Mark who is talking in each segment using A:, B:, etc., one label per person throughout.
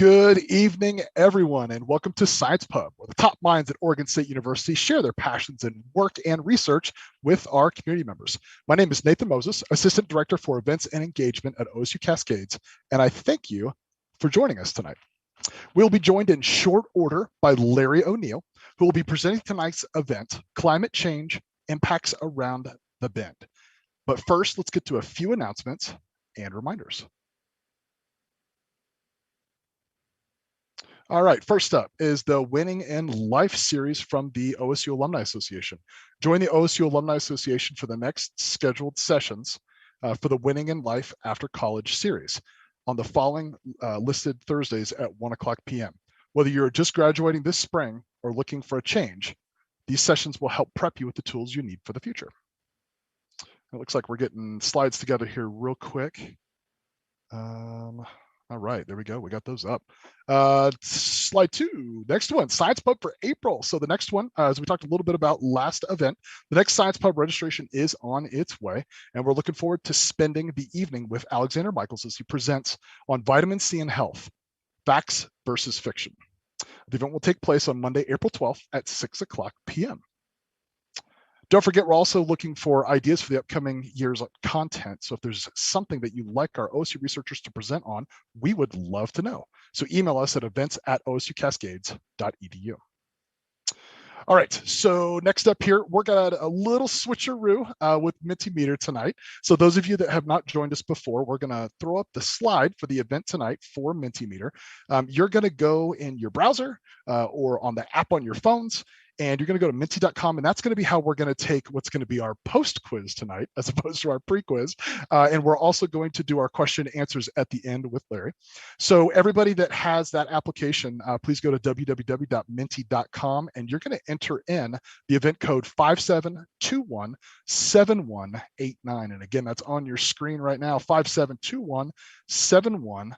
A: Good evening, everyone, and welcome to Science Pub, where the top minds at Oregon State University share their passions in work and research with our community members. My name is Nathan Moses, Assistant Director for Events and Engagement at OSU-Cascades, and I thank you for joining us tonight. We'll be joined in short order by Larry O'Neill, who will be presenting tonight's event, Climate Change Impacts Around the Bend. But first, let's get to a few announcements and reminders. All right, first up is the Winning in Life series from the OSU Alumni Association. Join the OSU Alumni Association for the next scheduled sessions for the Winning in Life After College series on the following listed Thursdays at 1:00 p.m. Whether you're just graduating this spring or looking for a change, these sessions will help prep you with the tools you need for the future. It looks like we're getting slides together here real quick. All right, there we go. We got those up. Slide 2, next one, Science Pub for April. So the next one, as we talked a little bit about last event, the next Science Pub registration is on its way, and we're looking forward to spending the evening with Alexander Michaels as he presents on vitamin C and health, facts versus fiction. The event will take place on Monday, April 12th at 6:00 p.m. Don't forget, we're also looking for ideas for the upcoming year's content. So if there's something that you'd like our OSU researchers to present on, we would love to know. So email us at events@osucascades.edu. All right, so next up here, we're got a little switcheroo with Mentimeter tonight. So those of you that have not joined us before, we're gonna throw up the slide for the event tonight for Mentimeter. You're gonna go in your browser or on the app on your phones, and you're going to go to menti.com, and that's going to be how we're going to take what's going to be our post quiz tonight, as opposed to our pre-quiz. And we're also going to do our question and answers at the end with Larry. So everybody that has that application, please go to www.menti.com, and you're going to enter in the event code 57217189. And again, that's on your screen right now, 57217189.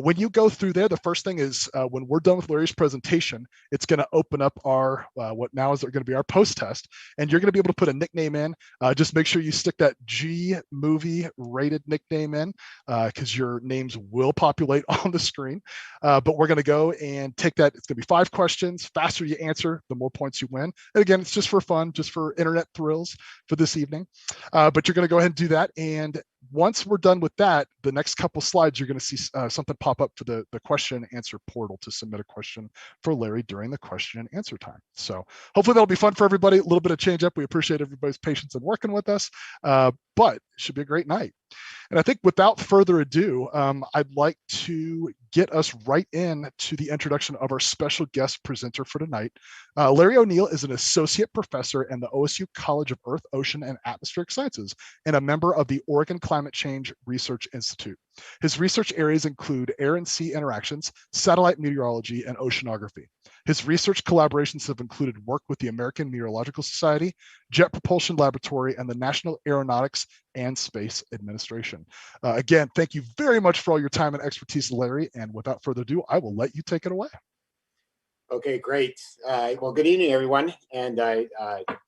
A: When you go through there, the first thing is when we're done with Larry's presentation, it's going to open up our what now is going to be our post test, and you're going to be able to put a nickname in. Just make sure you stick that G movie rated nickname in, because your names will populate on the screen. But we're going to go and take that. It's going to be 5 questions. Faster you answer, the more points you win. And again, it's just for fun, just for internet thrills for this evening. But you're going to go ahead and do that. And once we're done with that, the next couple slides, you're going to see something pop up for the question and answer portal to submit a question for Larry during the question and answer time. So hopefully that'll be fun for everybody. A little bit of change up. We appreciate everybody's patience in working with us, but it should be a great night. And I think without further ado, I'd like to get us right in to the introduction of our special guest presenter for tonight. Larry O'Neill is an associate professor in the OSU College of Earth, Ocean, and Atmospheric Sciences, and a member of the Oregon Climate Change Research Institute. His research areas include air and sea interactions, satellite meteorology, and oceanography. His research collaborations have included work with the American Meteorological Society, Jet Propulsion Laboratory, and the National Aeronautics and Space Administration. Again, thank you very much for all your time and expertise, Larry. And without further ado, I will let you take it away.
B: Okay, great. Well, good evening, everyone. And I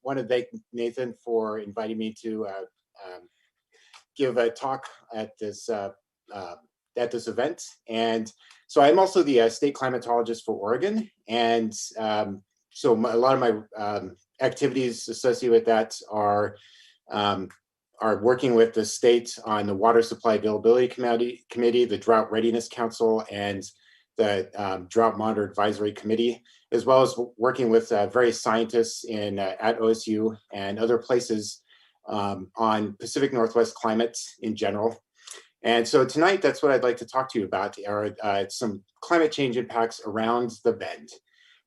B: want to thank Nathan for inviting me to give a talk at this event. And so I'm also the state climatologist for Oregon. And so a lot of my activities associated with that are working with the state on the Water Supply Availability Committee, the Drought Readiness Council, and the Drought Monitor Advisory Committee, as well as working with various scientists at OSU and other places on Pacific Northwest climate in general. And so tonight, that's what I'd like to talk to you about, are some climate change impacts around the bend.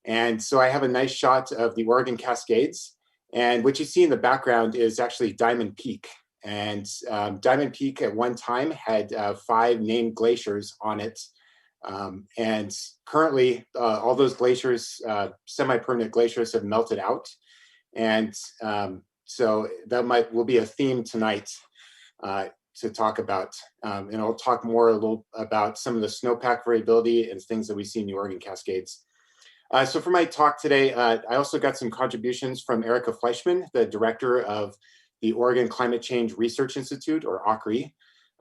B: And so I have a nice shot of the Oregon Cascades. And what you see in the background is actually Diamond Peak. And Diamond Peak at one time had 5 named glaciers on it. And currently, all those glaciers, semi-permanent glaciers, have melted out. And so that will be a theme tonight to talk about. And I'll talk more a little about some of the snowpack variability and things that we see in the Oregon Cascades. So for my talk today, I also got some contributions from Erica Fleischman, the director of the Oregon Climate Change Research Institute, or OCRI,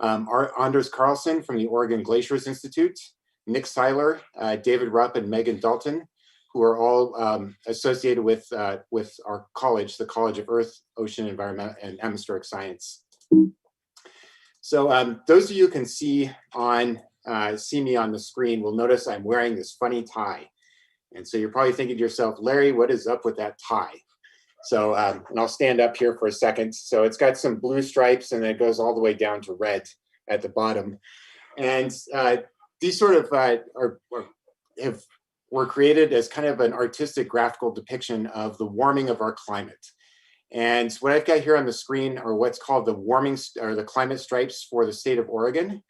B: Anders Carlson from the Oregon Glaciers Institute, Nick Seiler, David Rupp, and Megan Dalton, who are all associated with our college, the College of Earth, Ocean, Environment, and Atmospheric Science. So those of you who can see me on the screen will notice I'm wearing this funny tie. And so you're probably thinking to yourself, Larry, what is up with that tie? So, and I'll stand up here for a second. So it's got some blue stripes and it goes all the way down to red at the bottom. And these sort of were created as kind of an artistic graphical depiction of the warming of our climate. And what I've got here on the screen are what's called the the climate stripes for the state of Oregon.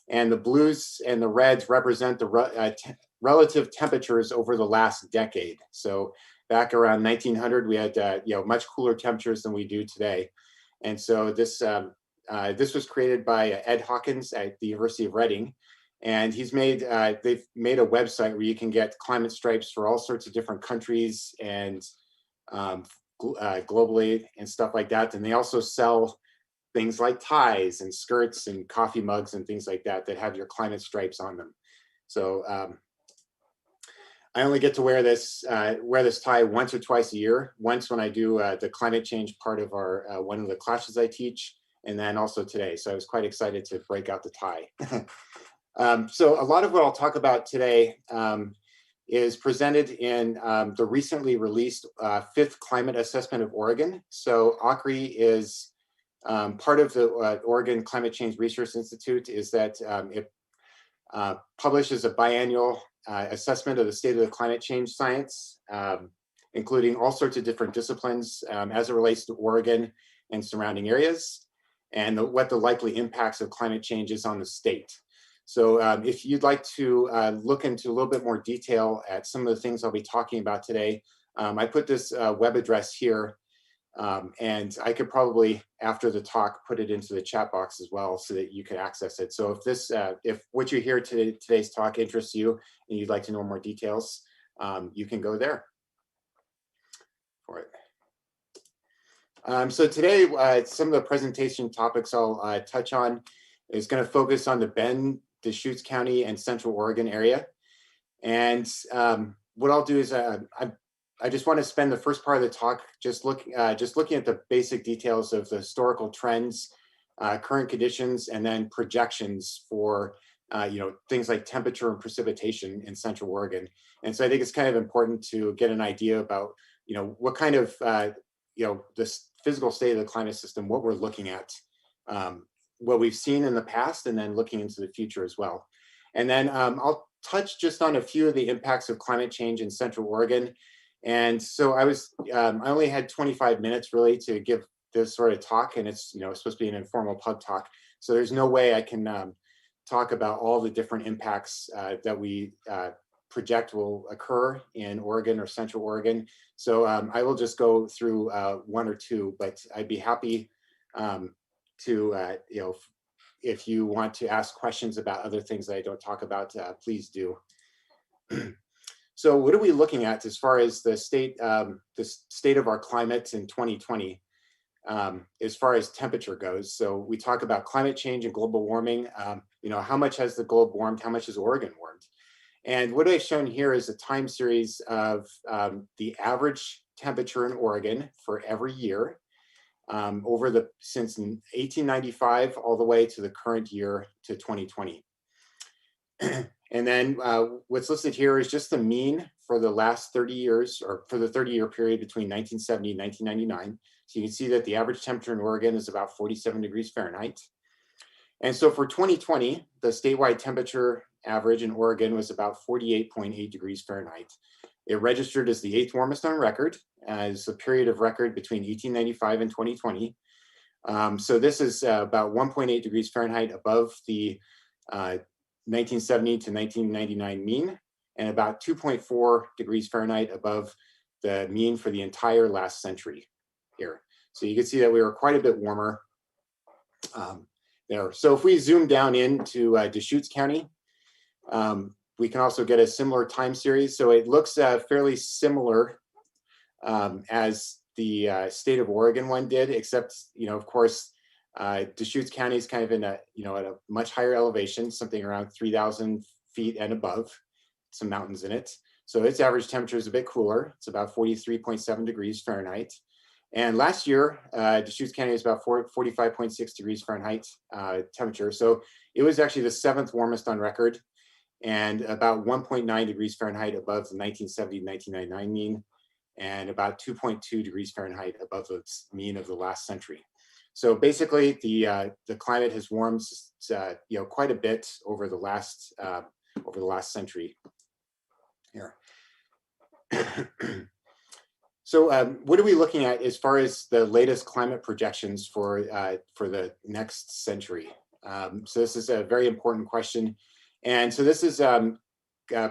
B: And the blues and the reds represent the relative temperatures over the last decade. So back around 1900, we had much cooler temperatures than we do today. And so this was created by Ed Hawkins at the University of Reading. And they've made a website where you can get climate stripes for all sorts of different countries and globally and stuff like that. And they also sell things like ties and skirts and coffee mugs and things like that that have your climate stripes on them. So I only get to wear this tie once or twice a year. Once when I do the climate change part of our one of the classes I teach, and then also today. So I was quite excited to break out the tie. So a lot of what I'll talk about today is presented in the recently released 5th Climate Assessment of Oregon. So ORCI is part of the Oregon Climate Change Research Institute, is that it publishes a biannual assessment of the state of the climate change science, including all sorts of different disciplines as it relates to Oregon and surrounding areas, and what the likely impacts of climate change is on the state. So if you'd like to look into a little bit more detail at some of the things I'll be talking about today, I put this web address here, and I could probably, after the talk, put it into the chat box as well so that you can access it. So if what you hear today's talk interests you and you'd like to know more details, you can go there for it. So today, some of the presentation topics I'll touch on is going to focus on the Bend, Deschutes County, and Central Oregon area. And what I'll do is I just want to spend the first part of the talk just looking at the basic details of the historical trends, current conditions, and then projections for things like temperature and precipitation in Central Oregon. And so I think it's kind of important to get an idea about what kind of this physical state of the climate system, what we're looking at, what we've seen in the past, and then looking into the future as well. And then I'll touch just on a few of the impacts of climate change in Central Oregon. And so I only had 25 minutes really to give this sort of talk, and it's supposed to be an informal pub talk. So there's no way I can talk about all the different impacts that we project will occur in Oregon or Central Oregon. So I will just go through one or two, but I'd be happy to, if you want to ask questions about other things that I don't talk about, please do. So what are we looking at as far as the state of our climate in 2020, as far as temperature goes? So we talk about climate change and global warming. How much has the globe warmed? How much has Oregon warmed? And what I've shown here is a time series of the average temperature in Oregon for every year since 1895 all the way to the current year to 2020. And then what's listed here is just the mean for the last 30 years, or for the 30-year period between 1970 and 1999. So you can see that the average temperature in Oregon is about 47 degrees Fahrenheit. And so for 2020, the statewide temperature average in Oregon was about 48.8 degrees Fahrenheit. It registered as the 8th warmest on record, as the period of record between 1895 and 2020. So this is about 1.8 degrees Fahrenheit above the 1970 to 1999 mean, and about 2.4 degrees Fahrenheit above the mean for the entire last century here. So you can see that we were quite a bit warmer there. So if we zoom down into Deschutes County, we can also get a similar time series. So it looks fairly similar as the state of Oregon one did, except, of course, Deschutes County is kind of in at a much higher elevation, something around 3,000 feet and above, some mountains in it. So its average temperature is a bit cooler. It's about 43.7 degrees Fahrenheit. And last year, Deschutes County was about 45.6 degrees Fahrenheit temperature. So it was actually the 7th warmest on record, and about 1.9 degrees Fahrenheit above the 1970-1999 mean, and about 2.2 degrees Fahrenheit above the mean of the last century. So basically, the climate has warmed, quite a bit over the last century. Here. So what are we looking at as far as the latest climate projections for the next century? So this is a very important question. And so this is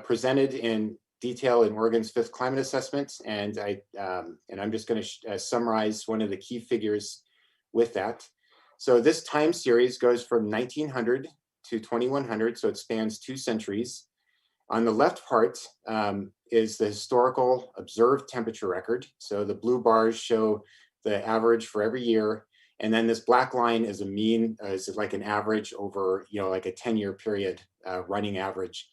B: presented in detail in Oregon's 5th climate assessment. And I'm just going to summarize one of the key figures with that. So this time series goes from 1900 to 2100. So it spans 2 centuries. On the left part is the historical observed temperature record. So the blue bars show the average for every year. And then this black line is a mean, is like an average over, like a 10-year period, running average.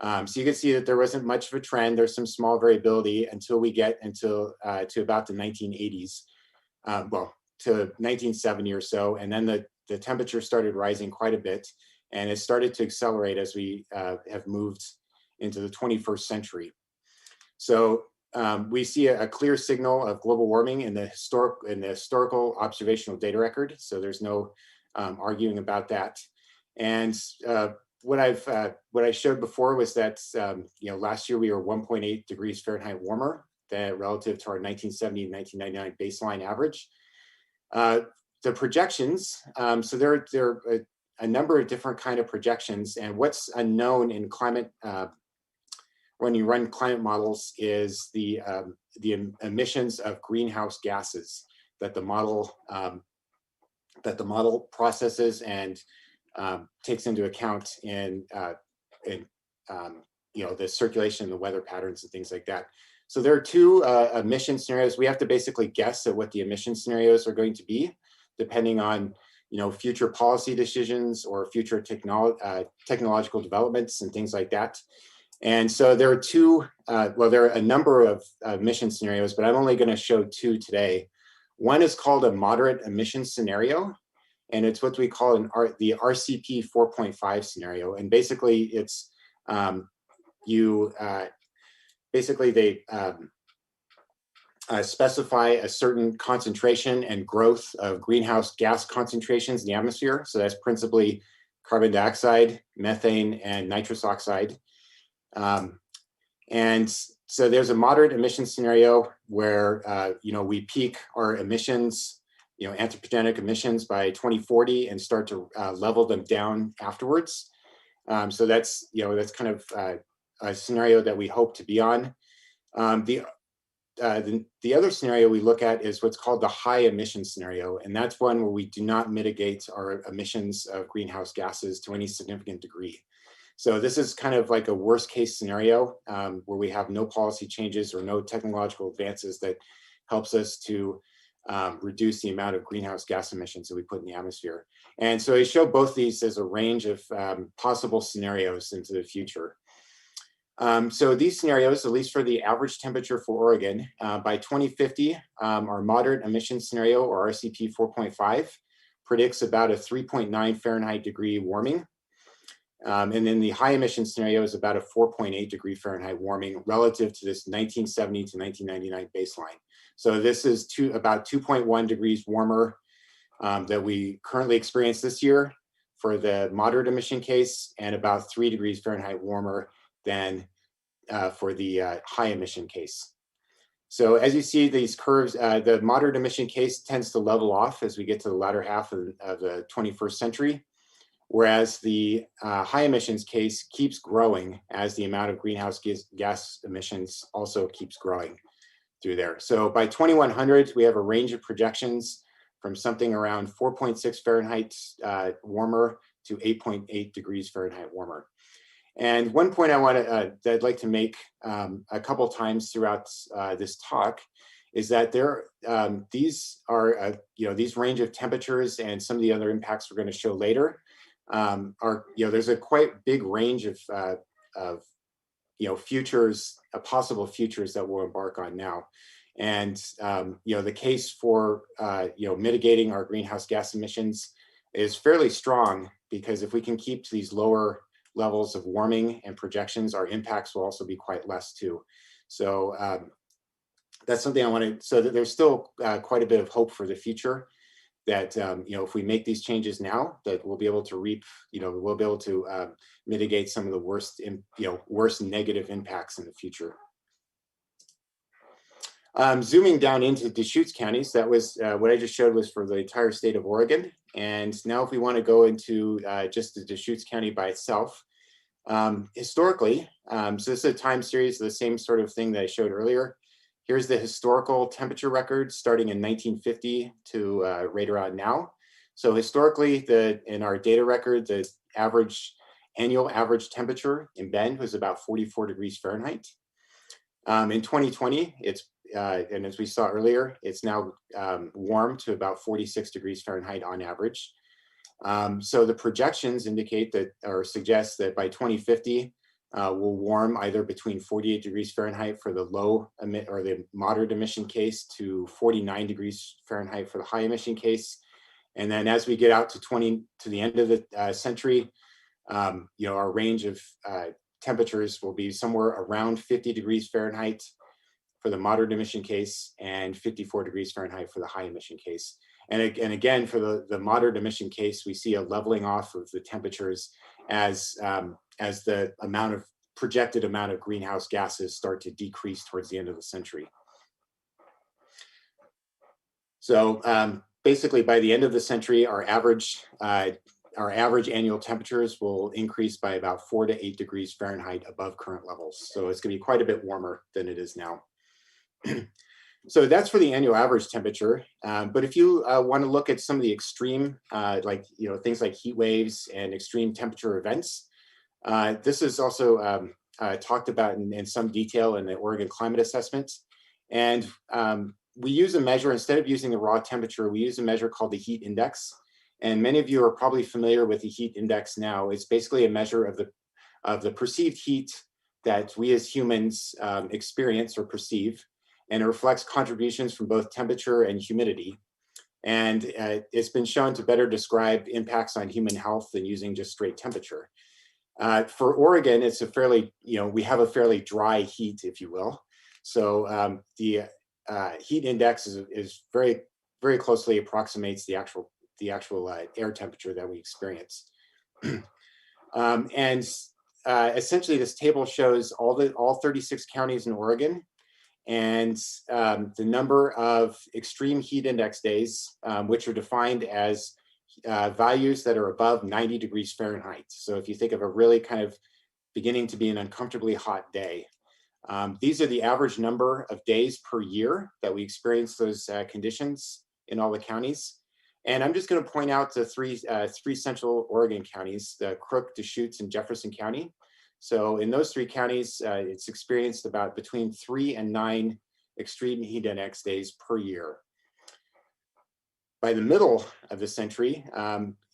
B: So you can see that there wasn't much of a trend. There's some small variability until we get to about the 1980s, well, to 1970 or so. And then the temperature started rising quite a bit, and it started to accelerate as we have moved into the 21st century. So we see a clear signal of global warming in the historical observational data record. So there's no arguing about that. And what I showed before was that last year we were 1.8 degrees Fahrenheit warmer than relative to our 1970 and 1999 baseline average. The projections, so there are a number of different kind of projections, and what's unknown in climate when you run climate models is the emissions of greenhouse gases that the model processes and takes into account in the circulation and the weather patterns and things like that. So there are 2 emission scenarios. We have to basically guess at what the emission scenarios are going to be, depending on future policy decisions or future technological developments and things like that. And so there are 2, there are a number of emission scenarios, but I'm only going to show 2 today. One is called a moderate emission scenario, and it's what we call the RCP 4.5 scenario. And basically it's, they specify a certain concentration and growth of greenhouse gas concentrations in the atmosphere. So that's principally carbon dioxide, methane, and nitrous oxide. And so there's a moderate emission scenario where, we peak our emissions, anthropogenic emissions by 2040 and start to level them down afterwards. So that's kind of a scenario that we hope to be on. The other scenario we look at is what's called the high emission scenario. And that's one where we do not mitigate our emissions of greenhouse gases to any significant degree. So this is kind of like a worst case scenario where we have no policy changes or no technological advances that helps us to reduce the amount of greenhouse gas emissions that we put in the atmosphere. And so I show both these as a range of possible scenarios into the future. So these scenarios, at least for the average temperature for Oregon, by 2050, our moderate emission scenario, or RCP 4.5, predicts about a 3.9 Fahrenheit degree warming. And then the high emission scenario is about a 4.8 degree Fahrenheit warming relative to this 1970 to 1999 baseline. So this is about 2.1 degrees warmer that we currently experience this year for the moderate emission case, and about 3 degrees Fahrenheit warmer than for the high emission case. So as you see these curves, the moderate emission case tends to level off as we get to the latter half of the 21st century, whereas the high emissions case keeps growing as the amount of greenhouse gas emissions also keeps growing through there. So by 2100, we have a range of projections from something around 4.6 Fahrenheit warmer to 8.8 degrees Fahrenheit warmer. And one point that I'd like to make a couple times throughout this talk is that these are, these range of temperatures and some of the other impacts we're going to show later there's a quite big range of futures, possible futures that we'll embark on now. And the case for mitigating our greenhouse gas emissions is fairly strong, because if we can keep these lower levels of warming and projections, our impacts will also be quite less too. So that's something I want to, so that there's still quite a bit of hope for the future, that if we make these changes now, that we'll be able to reap, we'll be able to mitigate some of the worst negative impacts in the future. Zooming down into Deschutes counties, that was what I just showed was for the entire state of Oregon. And now if we want to go into just the Deschutes County by itself, historically, so this is a time series, the same sort of thing that I showed earlier. Here's the historical temperature record starting in 1950 to right around now. So historically, in our data record, the annual average temperature in Bend was about 44 degrees Fahrenheit. In 2020, and as we saw earlier, it's now warm to about 46 degrees Fahrenheit on average. So the projections indicate that, or suggest that by 2050, will warm either between 48 degrees Fahrenheit for the low or the moderate emission case to 49 degrees Fahrenheit for the high emission case. And then as we get out to the end of the century, our range of temperatures will be somewhere around 50 degrees Fahrenheit for the moderate emission case and 54 degrees Fahrenheit for the high emission case. And again, for the moderate emission case, we see a leveling off of the temperatures as the projected amount of greenhouse gases start to decrease towards the end of the century. So basically, by the end of the century, our average annual temperatures will increase by about 4 to 8 degrees Fahrenheit above current levels. So it's going to be quite a bit warmer than it is now. So that's for the annual average temperature. But if you want to look at some of the extreme, things like heat waves and extreme temperature events, this is also talked about in some detail in the Oregon Climate Assessment. And we use a measure, instead of using the raw temperature, we use a measure called the heat index. And many of you are probably familiar with the heat index now. It's basically a measure of the perceived heat that we as humans experience or perceive. And it reflects contributions from both temperature and humidity. And it's been shown to better describe impacts on human health than using just straight temperature. For Oregon, it's we have a fairly dry heat, if you will. So the heat index is very, very closely approximates the actual air temperature that we experience. Essentially, this table shows all 36 counties in Oregon, and the number of extreme heat index days, which are defined as values that are above 90 degrees Fahrenheit. So if you think of a really kind of beginning to be an uncomfortably hot day, these are the average number of days per year that we experience those conditions in all the counties. And I'm just going to point out the three central Oregon counties, the Crook, Deschutes, and Jefferson County. So in those three counties, it's experienced about between 3 and 9 extreme heat index days per year. By the middle of the century,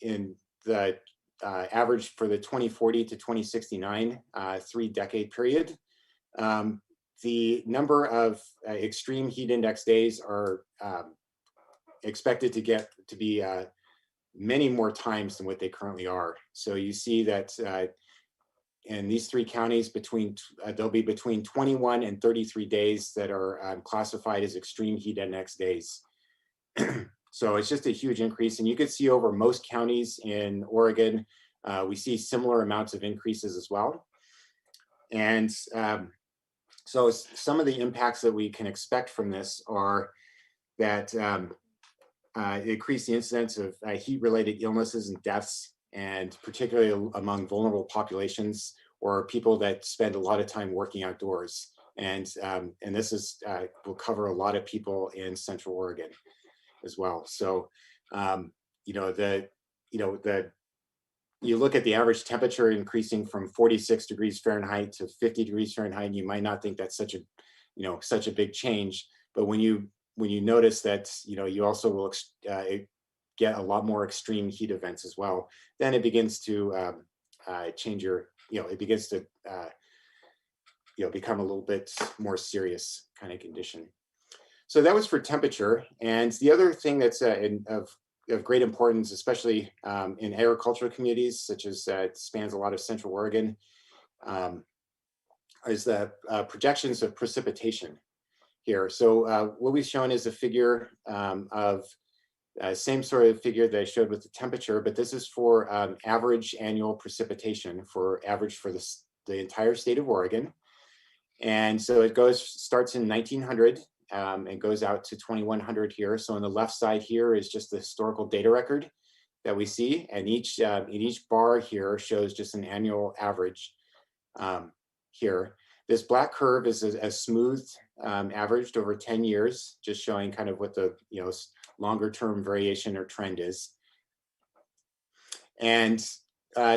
B: in the average for the 2040 to 2069 3-decade period, the number of extreme heat index days are expected to be many more times than what they currently are. So you see that in these three counties, there'll be between 21 and 33 days that are classified as extreme heat index days. So it's just a huge increase. And you can see over most counties in Oregon, we see similar amounts of increases as well. And so some of the impacts that we can expect from this are that increase the incidence of heat-related illnesses and deaths, and particularly among vulnerable populations or people that spend a lot of time working outdoors. And this will cover a lot of people in Central Oregon as well. So, you look at the average temperature increasing from 46 degrees Fahrenheit to 50 degrees Fahrenheit, and you might not think that's such a big change. But when you notice that, you also will get a lot more extreme heat events as well, then it begins to change it begins to become a little bit more serious kind of condition. So that was for temperature. And the other thing that's of great importance, especially in agricultural communities, such as spans a lot of Central Oregon, is the projections of precipitation here. So what we've shown is a figure of same sort of figure that I showed with the temperature, but this is for average annual precipitation for the entire state of Oregon. And so it starts in 1900 and goes out to 2100 here. So on the left side here is just the historical data record that we see, and each bar here shows just an annual average here. This black curve is a smooth averaged over 10 years, just showing kind of what the longer term variation or trend is. And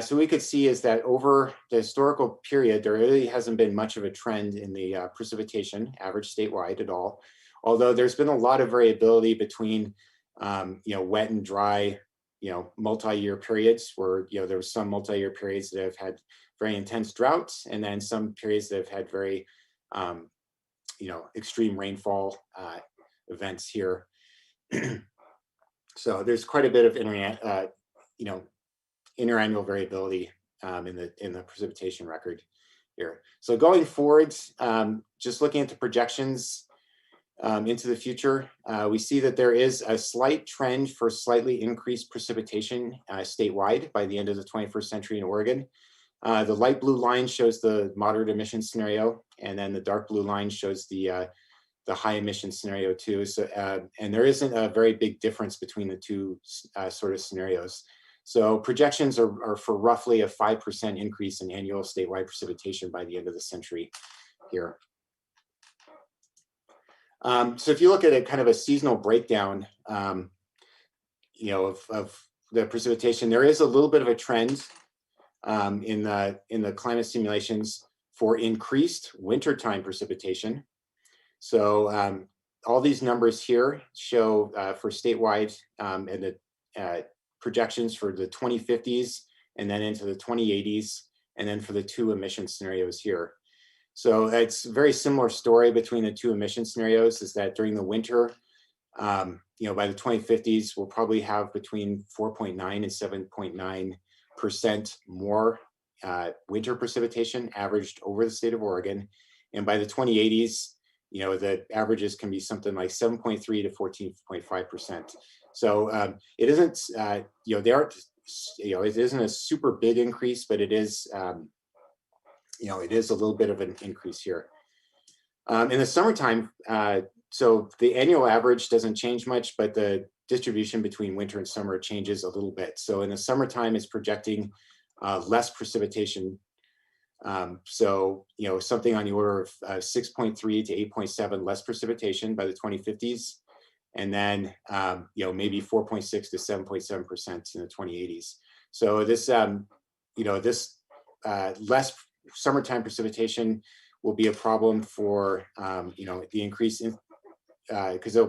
B: so we could see is that over the historical period, there really hasn't been much of a trend in the precipitation average statewide at all. Although there's been a lot of variability between, wet and dry, multi-year periods where, there were some multi-year periods that have had very intense droughts, and then some periods that have had very, extreme rainfall events here. So there's quite a bit of interannual variability in the precipitation record here. So going forward, just looking at the projections into the future, we see that there is a slight trend for slightly increased precipitation statewide by the end of the 21st century in Oregon. The light blue line shows the moderate emission scenario, and then the dark blue line shows the high emission scenario too. So, and there isn't a very big difference between the two sort of scenarios. So projections are for roughly a 5% increase in annual statewide precipitation by the end of the century here. So if you look at a kind of a seasonal breakdown, of the precipitation, there is a little bit of a trend in the climate simulations for increased wintertime precipitation. So all these numbers here show for statewide and the projections for the 2050s and then into the 2080s, and then for the two emission scenarios here. So it's a very similar story between the two emission scenarios, is that during the winter, by the 2050s, we'll probably have between 4.9 and 7.9% more winter precipitation averaged over the state of Oregon. And by the 2080s, the averages can be something like 7.3 to 14.5%. So it isn't, it isn't a super big increase, but it is, it is a little bit of an increase here. In the summertime, so the annual average doesn't change much, but the distribution between winter and summer changes a little bit. So in the summertime, it's projecting less precipitation. So, something on the order of 6.3 to 8.7 less precipitation by the 2050s. And then, maybe 4.6 to 7.7% in the 2080s. So this, this less summertime precipitation will be a problem for, the increase in, because it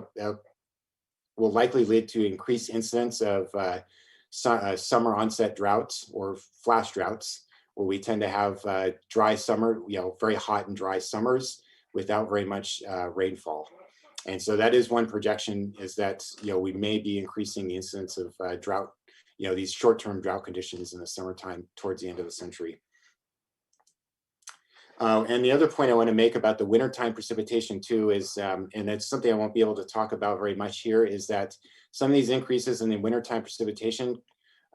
B: will likely lead to increased incidence of summer onset droughts or flash droughts, where we tend to have dry summer, very hot and dry summers without very much rainfall. And so that is one projection, is that, we may be increasing the incidence of drought, these short-term drought conditions in the summertime towards the end of the century. And the other point I want to make about the wintertime precipitation too is, and it's something I won't be able to talk about very much here, is that some of these increases in the wintertime precipitation,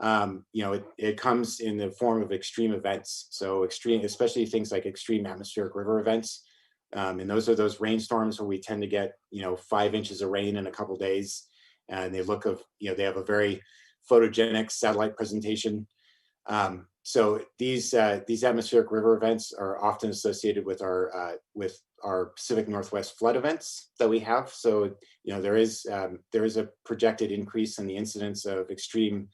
B: it comes in the form of extreme events. So extreme, especially things like extreme atmospheric river events. And those are those rainstorms where we tend to get, 5 inches of rain in a couple of days. And they they have a very photogenic satellite presentation. So these atmospheric river events are often associated with our Pacific Northwest flood events that we have. So, there is a projected increase in the incidence of extreme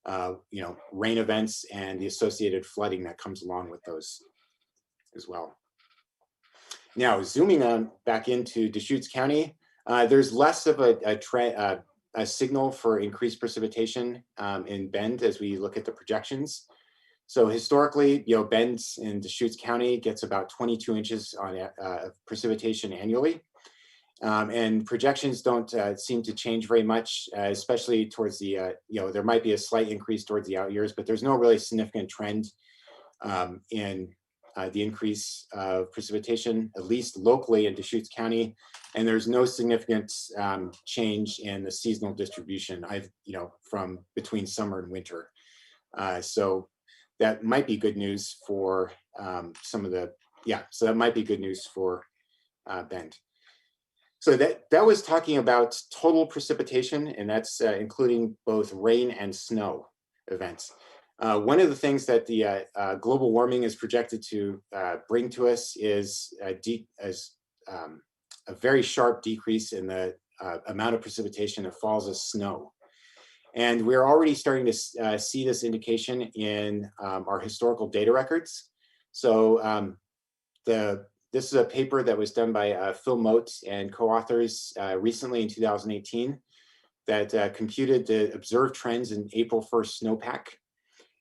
B: rain events and the associated flooding that comes along with those as well. Now, zooming on back into Deschutes County, there's less of a signal for increased precipitation in Bend as we look at the projections. So historically, Bend in Deschutes County gets about 22 inches of precipitation annually. And projections don't seem to change very much, especially towards the, there might be a slight increase towards the out years, but there's no really significant trend in the increase of precipitation, at least locally in Deschutes County. And there's no significant change in the seasonal distribution, from between summer and winter. So that might be good news for so that might be good news for Bend. So that was talking about total precipitation, and that's including both rain and snow events. One of the things that the global warming is projected to bring to us is a very sharp decrease in the amount of precipitation that falls as snow. And we're already starting to see this indication in our historical data records. So this is a paper that was done by Phil Mote and co-authors recently in 2018 that computed the observed trends in April 1st snowpack.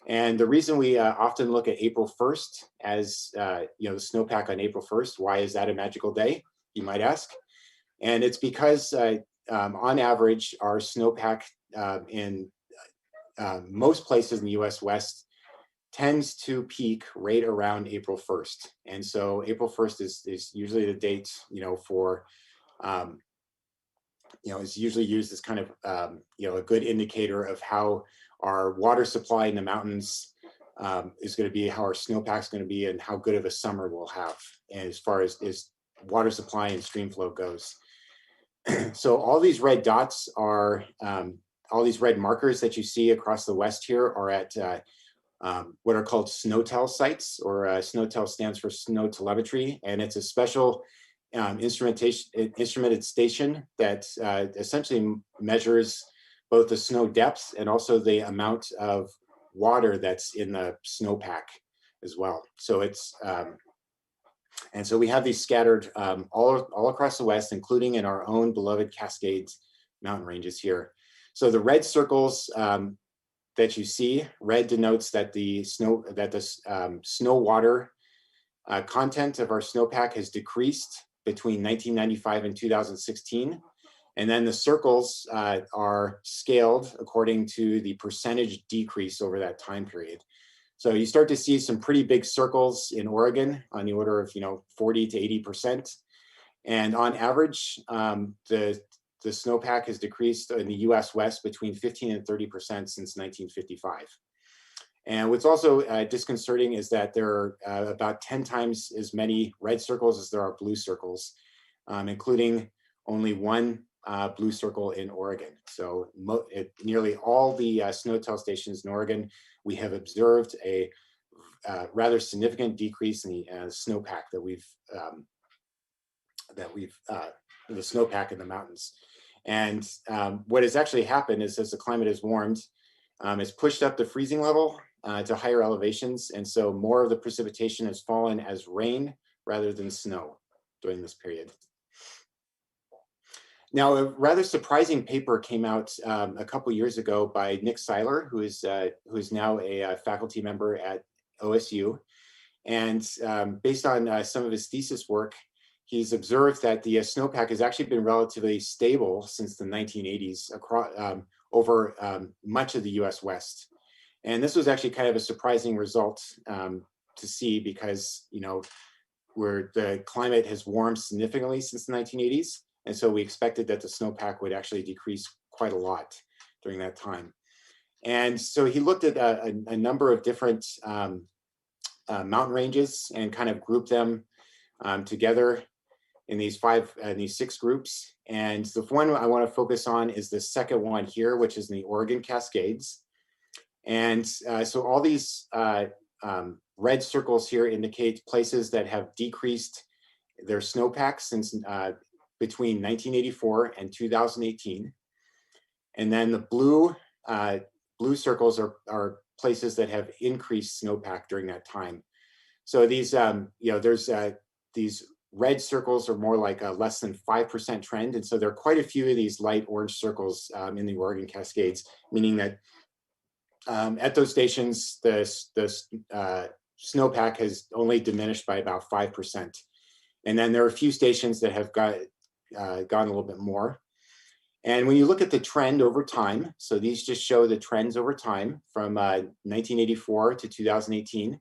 B: And the reason we often look at April 1st as the snowpack on April 1st, why is that a magical day, you might ask? And it's because on average, our snowpack in most places in the US West tends to peak right around April 1st. And so April 1st is usually the date, for, is usually used as kind of, a good indicator of how our water supply in the mountains is going to be, how our snowpack is going to be, and how good of a summer we'll have, and as far as water supply and stream flow goes. So all these red dots are, all these red markers that you see across the West here are at what are called SNOTEL sites, or SNOTEL stands for snow telemetry, and it's a special instrumented station that essentially measures both the snow depth and also the amount of water that's in the snowpack as well. So it's and so we have these scattered all across the West, including in our own beloved Cascades mountain ranges here. So the red circles that you see, red denotes that the snow water content of our snowpack has decreased between 1995 and 2016. And then the circles are scaled according to the percentage decrease over that time period. So you start to see some pretty big circles in Oregon on the order of 40 to 80%. And on average, the snowpack has decreased in the US West between 15 and 30% since 1955. And what's also disconcerting is that there are about 10 times as many red circles as there are blue circles, including only one blue circle in Oregon. So nearly all the SNOTEL stations in Oregon, we have observed a rather significant decrease in the snowpack the snowpack in the mountains. And what has actually happened is, as the climate has warmed, it's pushed up the freezing level to higher elevations. And so more of the precipitation has fallen as rain rather than snow during this period. Now, a rather surprising paper came out a couple years ago by Nick Seiler, who is now a faculty member at OSU. And based on some of his thesis work, he's observed that the snowpack has actually been relatively stable since the 1980s across, over much of the US West. And this was actually kind of a surprising result to see because, where the climate has warmed significantly since the 1980s. And so we expected that the snowpack would actually decrease quite a lot during that time. And so he looked at a number of different mountain ranges and kind of grouped them together in these six groups. And the one I want to focus on is the second one here, which is in the Oregon Cascades. And so all these red circles here indicate places that have decreased their snowpack since between 1984 and 2018. And then the blue circles are places that have increased snowpack during that time. So these, there's these red circles are more like a less than 5% trend. And so there are quite a few of these light orange circles in the Oregon Cascades, meaning that at those stations, the snowpack has only diminished by about 5%. And then there are a few stations that have gone a little bit more. And when you look at the trend over time, so these just show the trends over time from 1984 to 2018.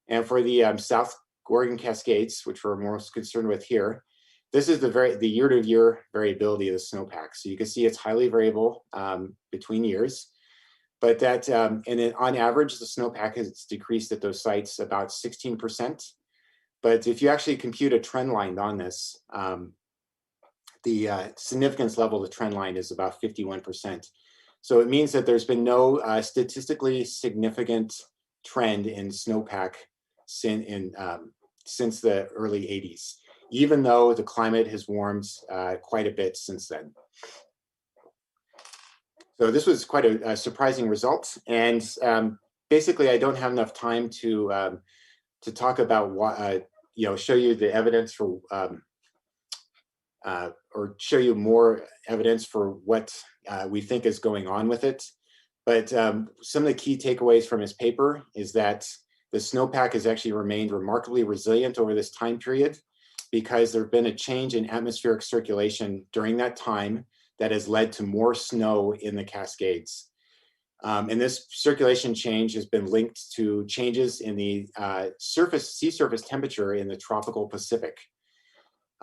B: And for the South Oregon Cascades, which we're most concerned with here, this is the year-to-year variability of the snowpack. So you can see it's highly variable between years. But that, and then on average, the snowpack has decreased at those sites about 16%. But if you actually compute a trend line on this, the significance level of the trend line is about 51%. So it means that there's been no statistically significant trend in snowpack since the early 80s, even though the climate has warmed quite a bit since then. So this was quite a surprising result. And basically, I don't have enough time to talk about what, show you the evidence for or show you more evidence for what we think is going on with it. But some of the key takeaways from his paper is that the snowpack has actually remained remarkably resilient over this time period because there's been a change in atmospheric circulation during that time that has led to more snow in the Cascades. And this circulation change has been linked to changes in the sea surface temperature in the tropical Pacific.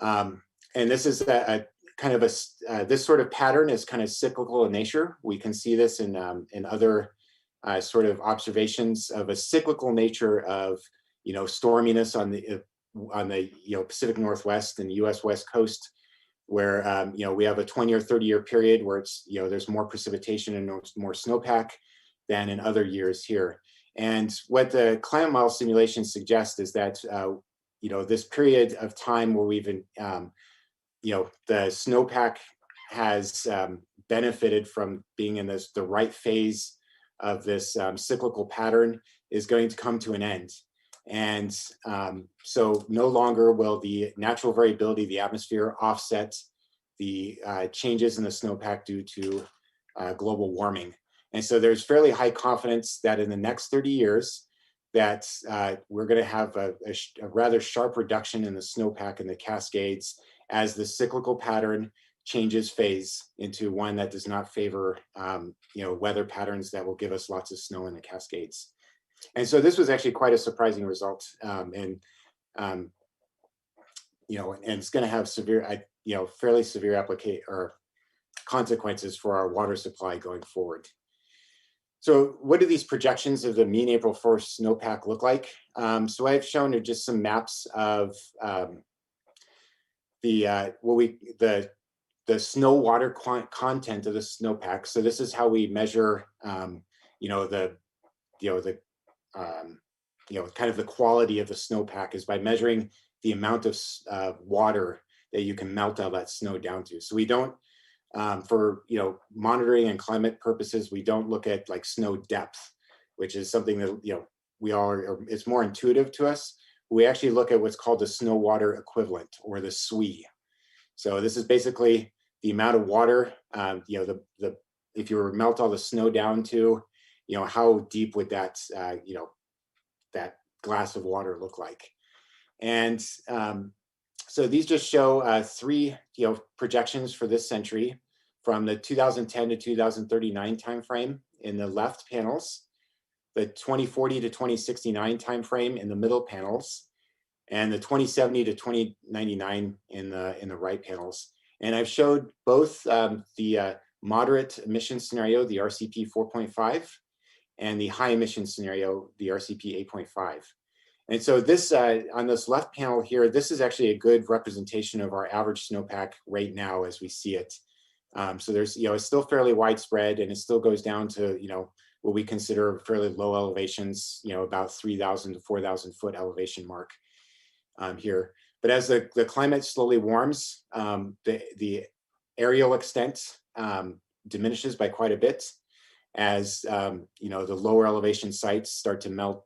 B: And this is this sort of pattern is kind of cyclical in nature. We can see this in other sort of observations of a cyclical nature of, storminess on the Pacific Northwest and the U.S. West Coast, where we have a 20 or 30 year period where it's there's more precipitation and more snowpack than in other years here. And what the climate model simulations suggest is that this period of time where we've been the snowpack has benefited from being in the right phase of this cyclical pattern is going to come to an end. And so no longer will the natural variability of the atmosphere offset the changes in the snowpack due to global warming. And so there's fairly high confidence that in the next 30 years that we're going to have a rather sharp reduction in the snowpack in the Cascades as the cyclical pattern changes phase into one that does not favor weather patterns that will give us lots of snow in the Cascades. And so this was actually quite a surprising result, and it's going to have severe, fairly severe consequences for our water supply going forward. So what do these projections of the mean April 1st snowpack look like? So I've shown just some maps of the snow water content of the snowpack. So this is how we measure, kind of the quality of the snowpack is by measuring the amount of water that you can melt all that snow down to. So we don't, for monitoring and climate purposes, we don't look at like snow depth, which is something that it's more intuitive to us. We actually look at what's called the snow water equivalent, or the SWE. So this is basically the amount of water, if you were to melt all the snow down to, how deep would that, that glass of water look like? And so these just show three, projections for this century from the 2010 to 2039 timeframe in the left panels, the 2040 to 2069 timeframe in the middle panels, and the 2070 to 2099 in the right panels. And I've showed both the moderate emission scenario, the RCP 4.5, and the high emission scenario, the RCP 8.5. And so this, on this left panel here, this is actually a good representation of our average snowpack right now as we see it. So there's, it's still fairly widespread, and it still goes down to, what we consider fairly low elevations, about 3,000 to 4,000 foot elevation mark here. But as the climate slowly warms, the aerial extent diminishes by quite a bit as, the lower elevation sites start to melt,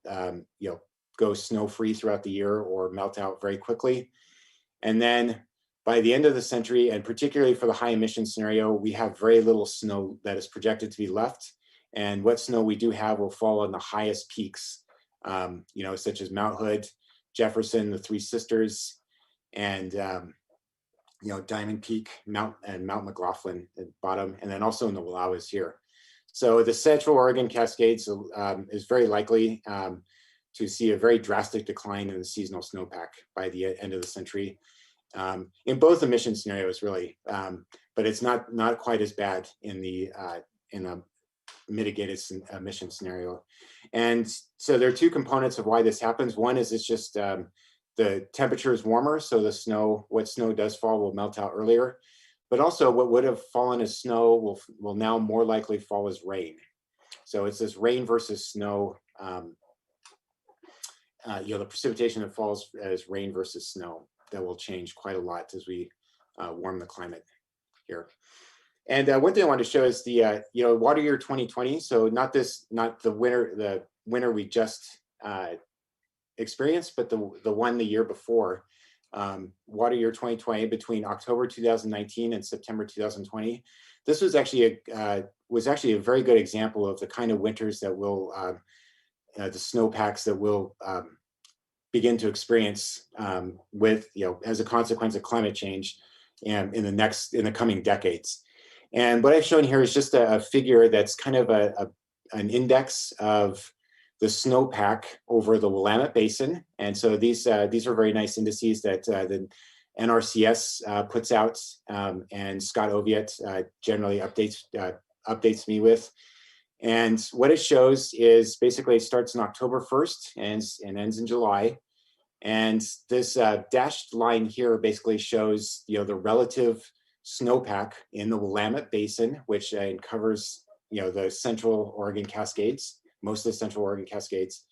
B: go snow-free throughout the year or melt out very quickly. And then by the end of the century, and particularly for the high emission scenario, we have very little snow that is projected to be left. And what snow we do have will fall on the highest peaks, you know, such as Mount Hood, Jefferson, the Three Sisters, and you know, Diamond Peak, Mount McLaughlin at the bottom, and then also in the Wallowas here. So the Central Oregon Cascades is very likely to see a very drastic decline in the seasonal snowpack by the end of the century. In both emission scenarios, really, but it's not quite as bad in the mitigated emission scenario. And so there are two components of why this happens. One is it's just the temperature is warmer, so the snow, what snow does fall will melt out earlier. But also what would have fallen as snow will now more likely fall as rain. So it's this rain versus snow, you know, the precipitation that falls as rain versus snow that will change quite a lot as we warm the climate here. And one thing I wanted to show is the you know, water year 2020. So not the winter we just experienced, but the one the year before. Water year 2020 between October 2019 and September 2020. This was actually a very good example of the kind of winters that will the snowpacks that we'll begin to experience with, you know, as a consequence of climate change and in the coming decades. And what I've shown here is just a figure that's kind of an index of the snowpack over the Willamette Basin. And so these are very nice indices that the NRCS puts out, and Scott Oviatt generally updates me with. And what it shows is basically it starts on October 1st and ends in July. And this dashed line here basically shows, you know, the relative snowpack in the Willamette Basin, which covers, you know, the Central Oregon Cascades, most of the Central Oregon Cascades.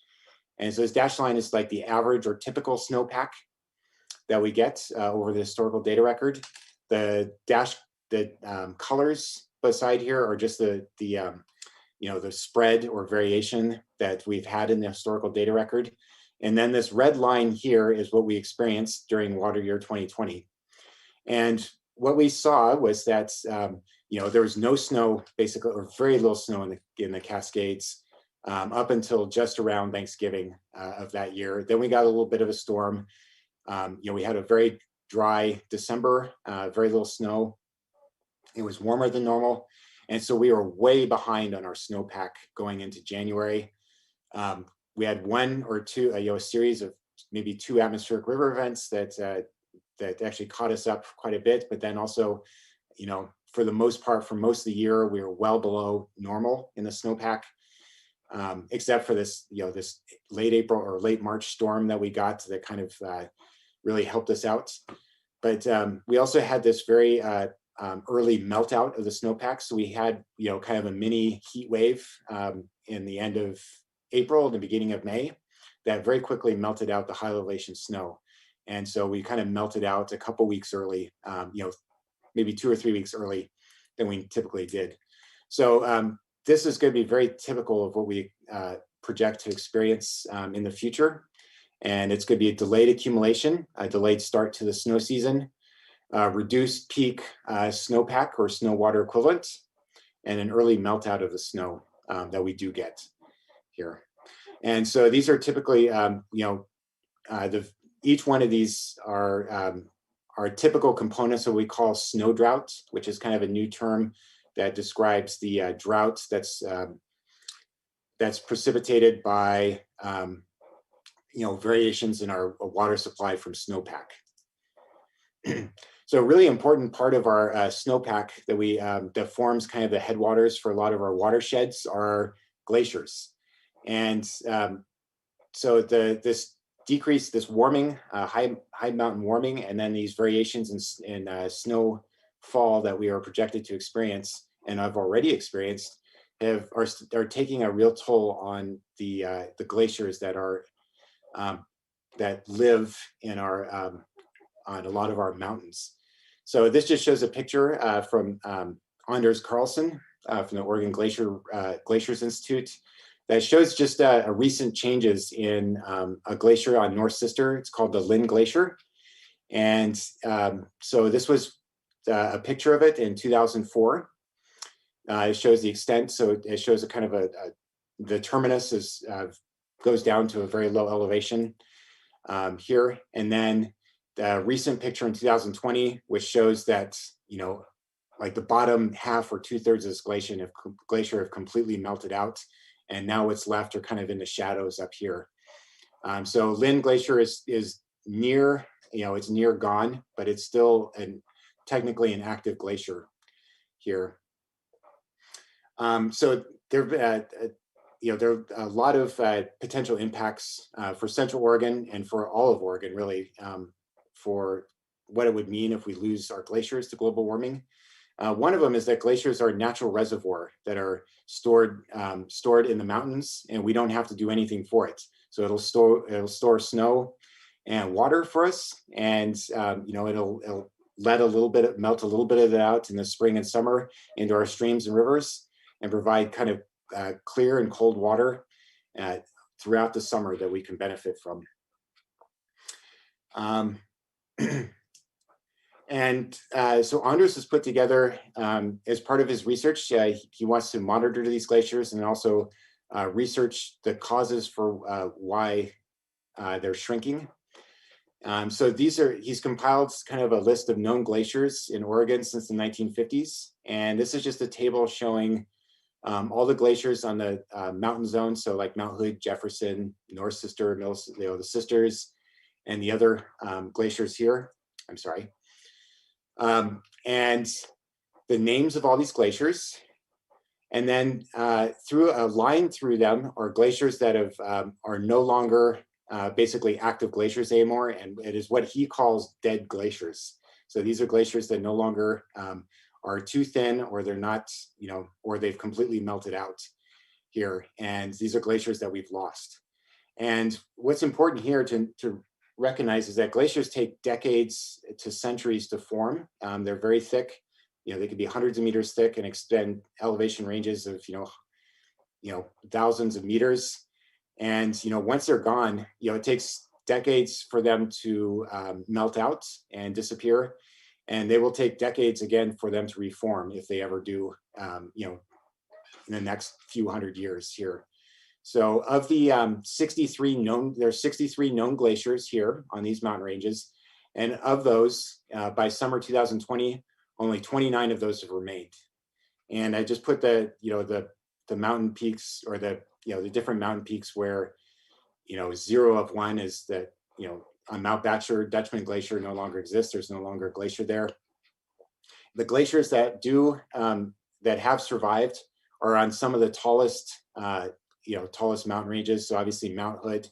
B: And so this dashed line is like the average or typical snowpack that we get over the historical data record. The colors beside here are just the you know, the spread or variation that we've had in the historical data record. And then this red line here is what we experienced during water year 2020. And what we saw was that, you know, there was no snow basically, or very little snow in the Cascades up until just around Thanksgiving of that year. Then we got a little bit of a storm. You know, we had a very dry December, very little snow. It was warmer than normal. And so we were way behind on our snowpack going into January. We had one or two, you know, a series of maybe 2 atmospheric river events that actually caught us up quite a bit. But then also, you know, for the most part, for most of the year, we were well below normal in the snowpack, except for this, you know, this late April or late March storm that we got that kind of really helped us out. But we also had this very early melt out of the snowpack. So we had, you know, kind of a mini heat wave in the end of April, the beginning of May, that very quickly melted out the high elevation snow. And so we kind of melted out a couple weeks early, you know, maybe 2 or 3 weeks early than we typically did. So this is going to be very typical of what we project to experience in the future. And it's going to be a delayed accumulation, a delayed start to the snow season, reduced peak snowpack or snow water equivalent, and an early melt out of the snow that we do get here. And so these are typically, you know, each one of these are typical components that we call snow drought, which is kind of a new term that describes the drought that's precipitated by you know, variations in our water supply from snowpack. So a really important part of our snowpack that forms kind of the headwaters for a lot of our watersheds are glaciers. And so this warming, high mountain warming, and then these variations in snowfall that we are projected to experience and have already experienced are taking a real toll on the glaciers that live in our on a lot of our mountains. So this just shows a picture from Anders Carlson from the Oregon Glaciers Institute that shows just recent changes in a glacier on North Sister. It's called the Lynn Glacier. And so this was a picture of it in 2004. It shows the extent, so it shows a kind of the terminus is goes down to a very low elevation here, and then the recent picture in 2020, which shows that, you know, like the bottom half or 2/3 of this glacier have completely melted out, and now what's left are kind of in the shadows up here. So Lynn Glacier is near, you know, it's near gone, but it's still technically an active glacier here. So there, you know, there are a lot of potential impacts for Central Oregon and for all of Oregon, really, for what it would mean if we lose our glaciers to global warming. One of them is that glaciers are a natural reservoir that are stored in the mountains, and we don't have to do anything for it. So it'll store snow and water for us, and you know, it'll melt a little bit of it out in the spring and summer into our streams and rivers, and provide kind of clear and cold water throughout the summer that we can benefit from. And so Anders has put together, as part of his research, he wants to monitor these glaciers and also research the causes for why they're shrinking. So he's compiled kind of a list of known glaciers in Oregon since the 1950s. And this is just a table showing all the glaciers on the mountain zone. So like Mount Hood, Jefferson, North Sister, the Sisters, and the other glaciers here. I'm sorry. And the names of all these glaciers. And then through a line through them are glaciers that are no longer basically active glaciers anymore. And it is what he calls dead glaciers. So these are glaciers that no longer are too thin, or they're not, you know, or they've completely melted out here. And these are glaciers that we've lost. And what's important here to recognize is that glaciers take decades to centuries to form. They're very thick. You know, they could be hundreds of meters thick and extend elevation ranges of, you know, thousands of meters. And, you know, once they're gone, you know, it takes decades for them to melt out and disappear. And they will take decades again for them to reform, if they ever do, you know, in the next few hundred years here. So of the 63 known, there's 63 known glaciers here on these mountain ranges. And of those, by summer 2020, only 29 of those have remained. And I just put the, you know, the mountain peaks, or the, you know, the different mountain peaks where, you know, 0 of 1 is that, you know, on Mount Bachelor, Dutchman Glacier no longer exists. There's no longer a glacier there. The glaciers that do, that have survived are on some of the tallest, you know, tallest mountain ranges. So obviously Mount Hood,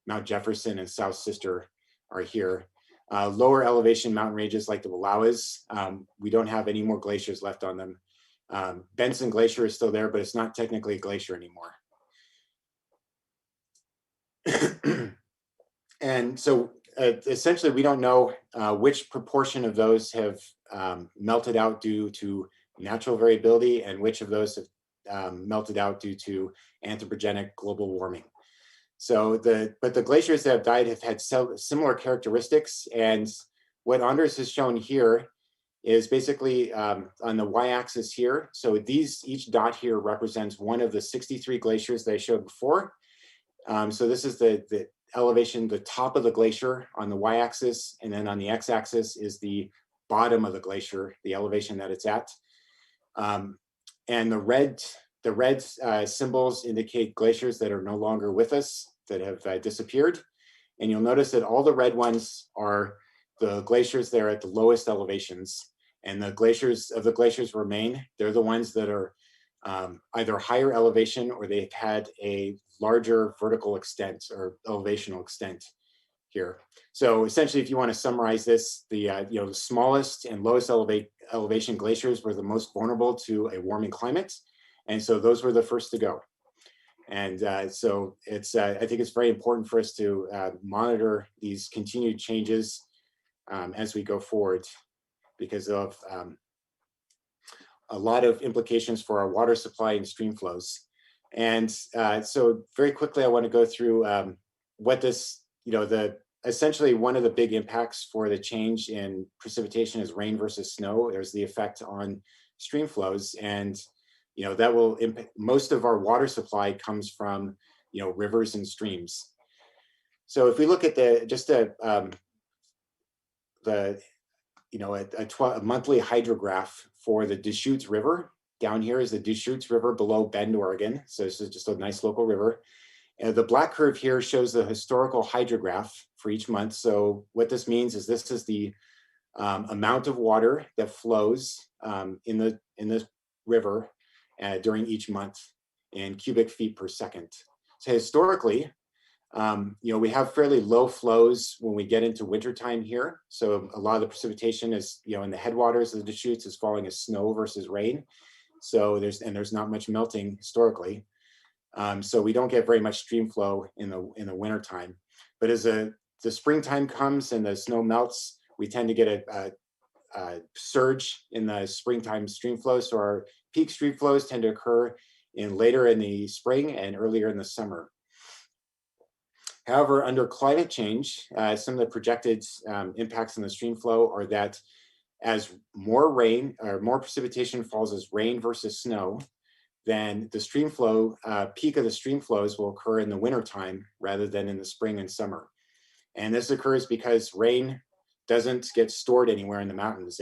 B: Mount Jefferson, and South Sister are here. Lower elevation mountain ranges like the Wallowas, we don't have any more glaciers left on them. Benson Glacier is still there, but it's not technically a glacier anymore. And so essentially we don't know which proportion of those have melted out due to natural variability, and which of those have melted out due to anthropogenic global warming. So but the glaciers that have died have had similar characteristics. And what Anders has shown here is basically on the y-axis here. So each dot here represents one of the 63 glaciers that I showed before. So this is the elevation, the top of the glacier on the y-axis, and then on the x-axis is the bottom of the glacier, the elevation that it's at. And the red symbols indicate glaciers that are no longer with us, that have disappeared. And you'll notice that all the red ones are the glaciers that are at the lowest elevations. And the glaciers remain. They're the ones that are either higher elevation, or they've had a larger vertical extent or elevational extent here. So essentially, if you want to summarize this, the you know, the smallest and lowest elevation glaciers were the most vulnerable to a warming climate. And so those were the first to go. And so it's, I think it's very important for us to monitor these continued changes as we go forward, because of a lot of implications for our water supply and stream flows. And so very quickly, I want to go through what this, you know, essentially one of the big impacts for the change in precipitation is rain versus snow. There's the effect on stream flows. And that will impact. Most of our water supply comes from, rivers and streams. So if we look at a monthly hydrograph for the Deschutes River. Down here is the Deschutes River below Bend, Oregon. So this is just a nice local river. And the black curve here shows the historical hydrograph for each month. So what this means is this is the amount of water that flows in the river during each month in cubic feet per second. So historically, we have fairly low flows when we get into wintertime here. So a lot of the precipitation is, in the headwaters of the Deschutes is falling as snow versus rain. So there's not much melting historically. So we don't get very much stream flow in the wintertime. But as the springtime comes and the snow melts, we tend to get a surge in the springtime stream flow. So our peak stream flows tend to occur later in the spring and earlier in the summer. However, under climate change, some of the projected impacts on the stream flow are that as more rain or more precipitation falls as rain versus snow, then the stream flow, peak of the stream flows will occur in the wintertime rather than in the spring and summer. And this occurs because rain doesn't get stored anywhere in the mountains.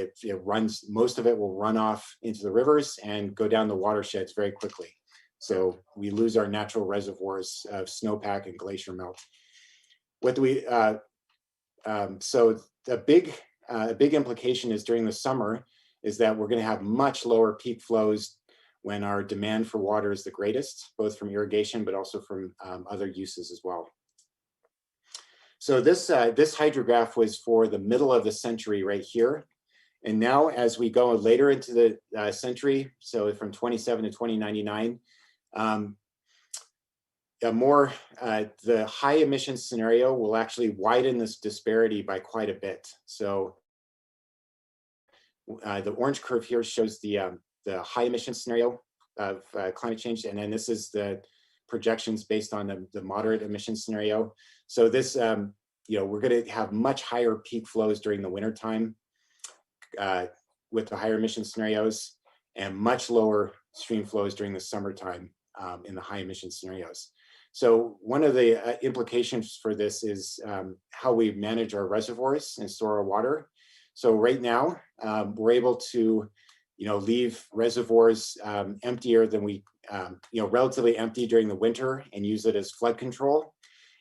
B: Most of it will run off into the rivers and go down the watersheds very quickly. So we lose our natural reservoirs of snowpack and glacier melt. So a big implication is during the summer is that we're going to have much lower peak flows when our demand for water is the greatest, both from irrigation, but also from other uses as well. So this hydrograph was for the middle of the century right here. And now as we go later into the century, so from 27 to 2099, the high emission scenario will actually widen this disparity by quite a bit. So the orange curve here shows the high emission scenario of climate change, and then this is the projections based on the moderate emission scenario. So this, we're going to have much higher peak flows during the wintertime with the higher emission scenarios, and much lower stream flows during the summertime in the high emission scenarios. So one of the implications for this is how we manage our reservoirs and store our water. So right now, we're able to, leave reservoirs emptier than we, relatively empty during the winter and use it as flood control.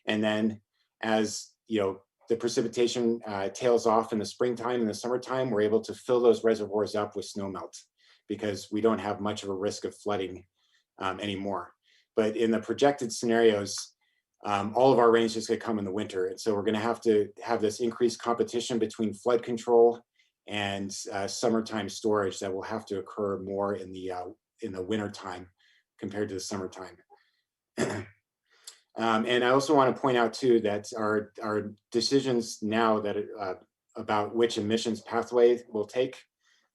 B: And then as, the precipitation tails off in the springtime and the summertime, we're able to fill those reservoirs up with snowmelt because we don't have much of a risk of flooding anymore. But in the projected scenarios, all of our rains just going to come in the winter. And so we're going to have this increased competition between flood control and summertime storage that will have to occur more in the wintertime compared to the summertime. And I also want to point out too that our decisions now that about which emissions pathway we'll take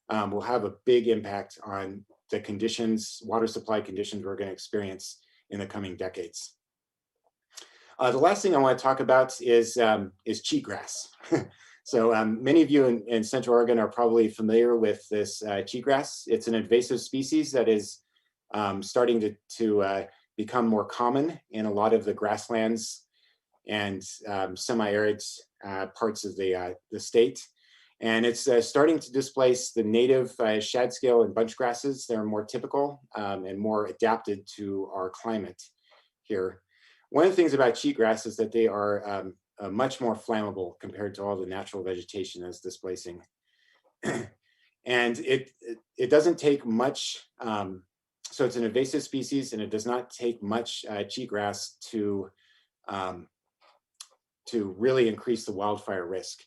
B: will have a big impact on the conditions, water supply conditions we're going to experience in the coming decades. The last thing I want to talk about is cheatgrass. So many of you in Central Oregon are probably familiar with this cheatgrass. It's an invasive species that is starting to become more common in a lot of the grasslands and semi-arid parts of the state. And it's starting to displace the native shad scale and bunch grasses that are more typical and more adapted to our climate here. One of the things about cheatgrass is that they are much more flammable compared to all the natural vegetation that's displacing. And it doesn't take much, so it's an invasive species and it does not take much cheatgrass to really increase the wildfire risk.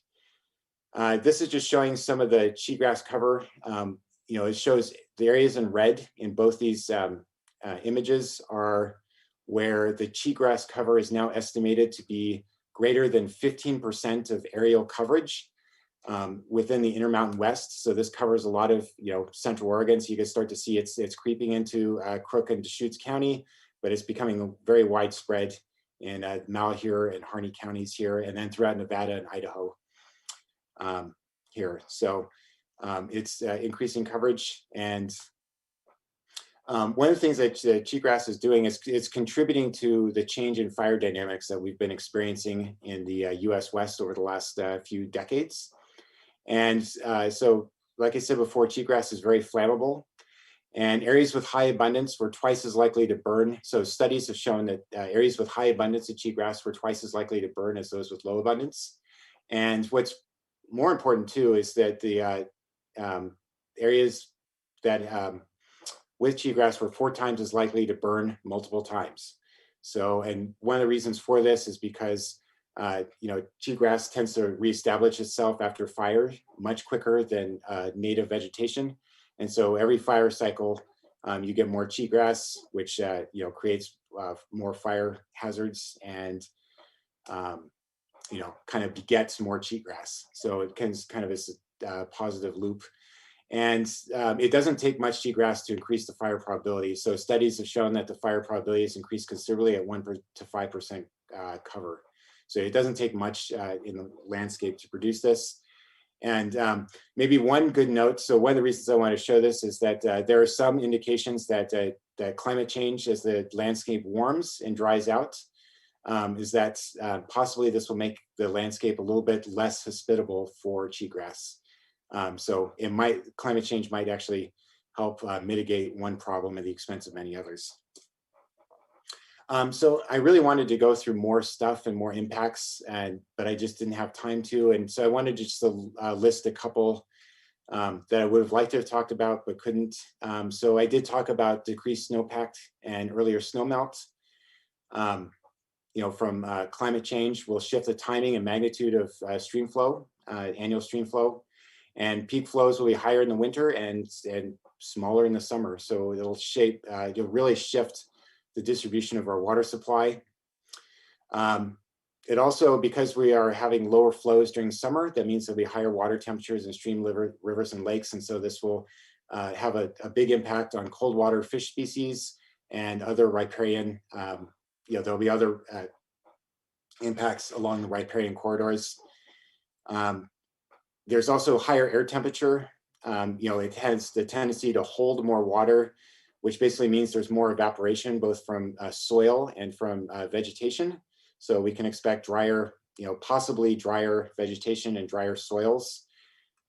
B: This is just showing some of the cheatgrass cover. It shows the areas in red in both these images are where the cheatgrass cover is now estimated to be greater than 15% of aerial coverage within the Intermountain West. So this covers a lot of Central Oregon. So you can start to see it's creeping into Crook and Deschutes County, but it's becoming very widespread in Malheur and Harney counties here, and then throughout Nevada and Idaho here. So it's increasing coverage, and One of the things that cheatgrass is doing is it's contributing to the change in fire dynamics that we've been experiencing in the US West over the last few decades. And so, like I said before, cheatgrass is very flammable, and areas with high abundance were twice as likely to burn. So studies have shown that areas with high abundance of cheatgrass were twice as likely to burn as those with low abundance. And what's more important too is that the areas that with cheatgrass were 4 times as likely to burn multiple times. So, and one of the reasons for this is because cheatgrass tends to reestablish itself after fire much quicker than native vegetation. And so every fire cycle, you get more cheatgrass, which creates more fire hazards and kind of begets more cheatgrass. So it can kind of is a positive loop. And it doesn't take much cheatgrass to increase the fire probability. So studies have shown that the fire probability is increased considerably at 1 to 5% cover. So it doesn't take much in the landscape to produce this. And maybe one good note, so one of the reasons I want to show this is that there are some indications that climate change as the landscape warms and dries out, is that possibly this will make the landscape a little bit less hospitable for cheatgrass. So climate change might actually help mitigate one problem at the expense of many others. So I really wanted to go through more stuff and more impacts, but I just didn't have time to. And so I wanted to just list a couple that I would have liked to have talked about, but couldn't. So I did talk about decreased snowpack and earlier snowmelt. From climate change will shift the timing and magnitude of stream flow, annual stream flow, and peak flows will be higher in the winter and smaller in the summer. So it'll really shift the distribution of our water supply. It also, because we are having lower flows during summer, that means there'll be higher water temperatures in stream, rivers, and lakes. And so this will have a big impact on cold water fish species and other riparian, there'll be other impacts along the riparian corridors. There's also higher air temperature. It has the tendency to hold more water, which basically means there's more evaporation, both from soil and from vegetation. So we can expect drier, possibly drier vegetation and drier soils,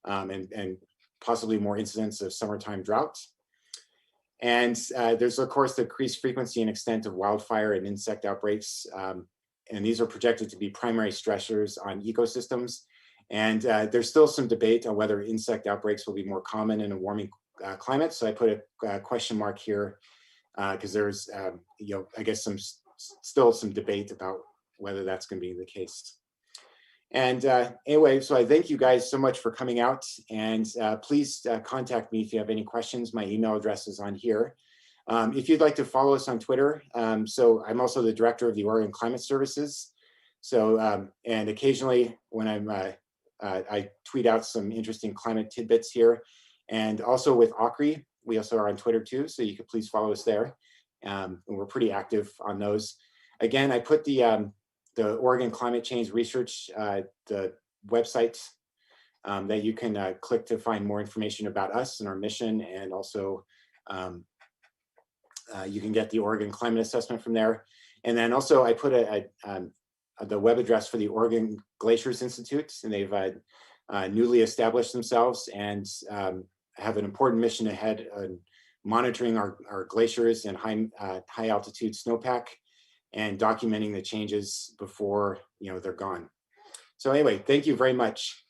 B: and possibly more incidents of summertime droughts. And there's, of course, the increased frequency and extent of wildfire and insect outbreaks. And these are projected to be primary stressors on ecosystems. And there's still some debate on whether insect outbreaks will be more common in a warming climate. So I put a question mark here because there's, I guess still some debate about whether that's going to be the case. And anyway, so I thank you guys so much for coming out, and please contact me if you have any questions. My email address is on here. If you'd like to follow us on Twitter, so I'm also the director of the Oregon Climate Services. So, and occasionally when I tweet out some interesting climate tidbits here, and also with ORCI, we also are on Twitter too, so you could please follow us there. And we're pretty active on those. Again, I put the Oregon Climate Change Research, the website that you can click to find more information about us and our mission, and also you can get the Oregon Climate Assessment from there. And then also I put the web address for the Oregon Glaciers Institute, and they've newly established themselves and have an important mission ahead on monitoring our glaciers and high altitude snowpack, and documenting the changes before they're gone. So anyway, thank you very much.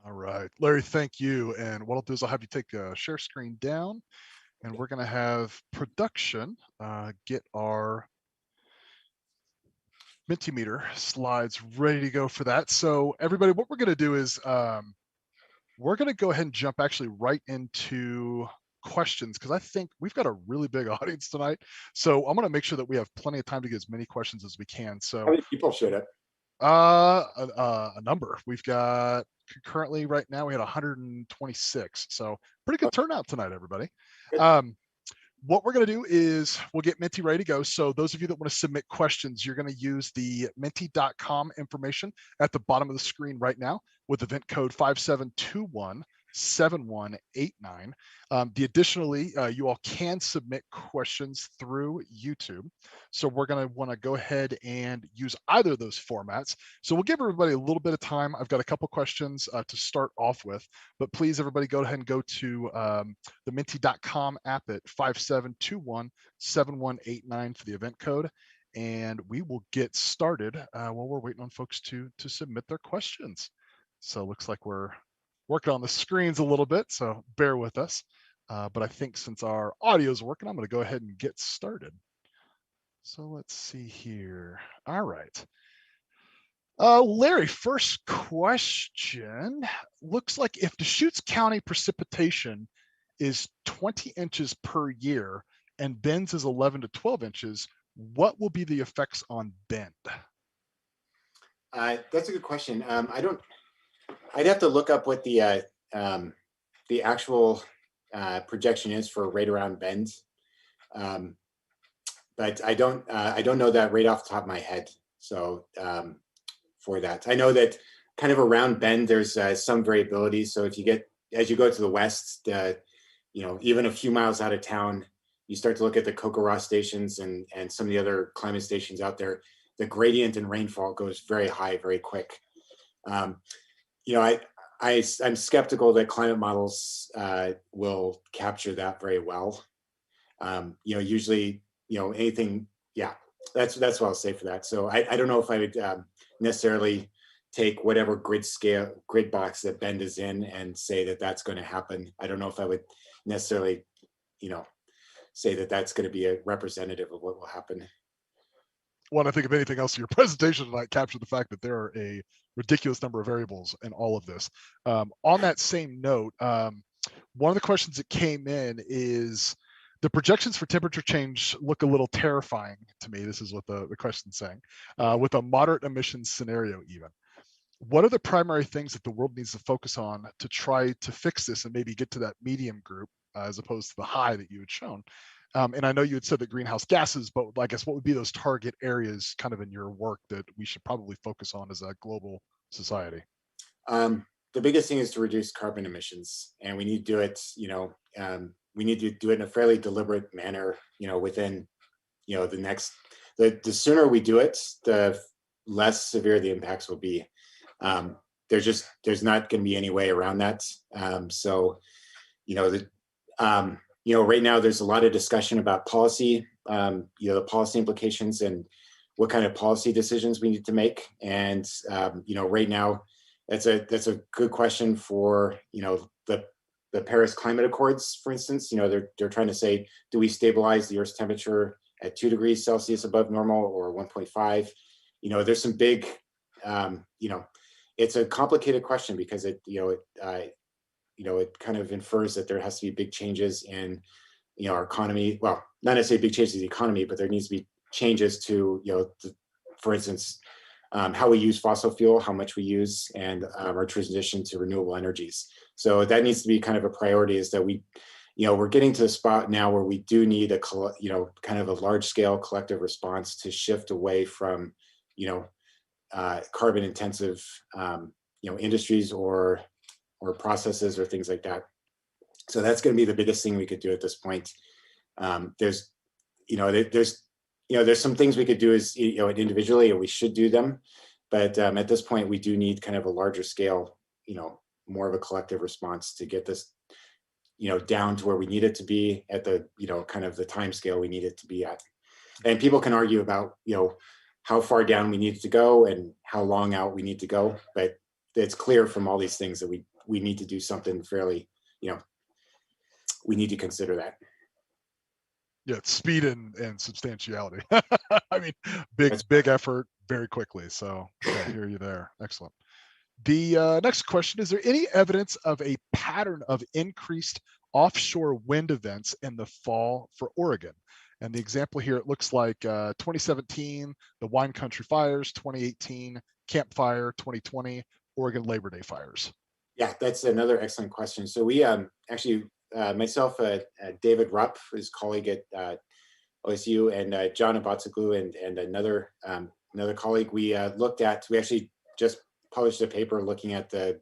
A: All right, Larry, thank you. And what I'll do is I'll have you take a share screen down, and we're going to have production get our Mentimeter slides ready to go for that. So everybody, what we're going to do is we're going to go ahead and jump actually right into questions, because I think we've got a really big audience tonight. So I'm going to make sure that we have plenty of time to get as many questions as we can. So
B: how many people showed up?
A: A number. We've got currently right now we had 126. So pretty good turnout tonight, everybody. What we're going to do is we'll get Menti ready to go. So those of you that want to submit questions, you're going to use the menti.com information at the bottom of the screen right now with event code 5721. 7189. Additionally, you all can submit questions through YouTube. So we're going to want to go ahead and use either of those formats. So we'll give everybody a little bit of time. I've got a couple questions to start off with, but please everybody go ahead and go to the Menti.com app at 5721-7189 for the event code. And we will get started while we're waiting on folks to submit their questions. So it looks like we're working on the screens a little bit, so bear with us. But I think since our audio is working, I'm going to go ahead and get started. So let's see here. All right. Larry, first question. Looks like if Deschutes County precipitation is 20 inches per year and Bend's is 11 to 12 inches, what will be the effects on Bend?
B: That's a good question. I'd have to look up what the actual projection is for right around Bend, but I don't know that right off the top of my head. So for that, I know that kind of around Bend there's some variability. So if you get as you go to the west, even a few miles out of town, you start to look at the Kokoroa stations and some of the other climate stations out there. The gradient in rainfall goes very high, very quick. I'm skeptical that climate models will capture that very well. Usually, anything, yeah, that's what I'll say for that. So I don't know if I would necessarily take whatever grid box that Bend is in and say that that's going to happen. I don't know if I would necessarily, say that that's going to be a representative of what will happen.
A: Well, I think if anything else, your presentation tonight captured the fact that there are a ridiculous number of variables in all of this. On that same note, one of the questions that came in is the projections for temperature change look a little terrifying to me. This is what the question's saying, with a moderate emissions scenario even. What are the primary things that the world needs to focus on to try to fix this and maybe get to that medium group as opposed to the high that you had shown? And I know you had said that greenhouse gases, but I guess what would be those target areas kind of in your work that we should probably focus on as a global society?
B: The biggest thing is to reduce carbon emissions, and we need to do it, we need to do it in a fairly deliberate manner, within, the sooner we do it, the less severe the impacts will be. There's not going to be any way around that. Right now there's a lot of discussion about policy, the policy implications and what kind of policy decisions we need to make. And, right now that's a good question for, the Paris Climate Accords, for instance. They're trying to say, do we stabilize the Earth's temperature at 2 degrees Celsius above normal or 1.5? There's some big, it's a complicated question because it kind of infers that there has to be big changes in, our economy. Well, not necessarily big changes in the economy, but there needs to be changes to, for instance, how we use fossil fuel, how much we use, and our transition to renewable energies. So that needs to be kind of a priority, is that we're getting to the spot now where we do need a, kind of a large scale collective response to shift away from, carbon intensive, industries or processes or things like that. So that's going to be the biggest thing we could do at this point. There's some things we could do as individually, and we should do them, but at this point we do need kind of a larger scale, more of a collective response to get this, down to where we need it to be at the, kind of the time scale we need it to be at. And people can argue about, how far down we need to go and how long out we need to go, but it's clear from all these things that we need to do something fairly, we need to consider that.
A: Yeah, it's speed and substantiality. I mean, big effort very quickly. So yeah, I hear you there. Excellent. The next question, is there any evidence of a pattern of increased offshore wind events in the fall for Oregon? And the example here, it looks like 2017, the Wine Country fires, 2018, Camp Fire, 2020, Oregon Labor Day fires.
B: Yeah, that's another excellent question. So we actually, myself, David Rupp, his colleague at OSU, and John Abatsaglu and another colleague, we actually just published a paper looking at the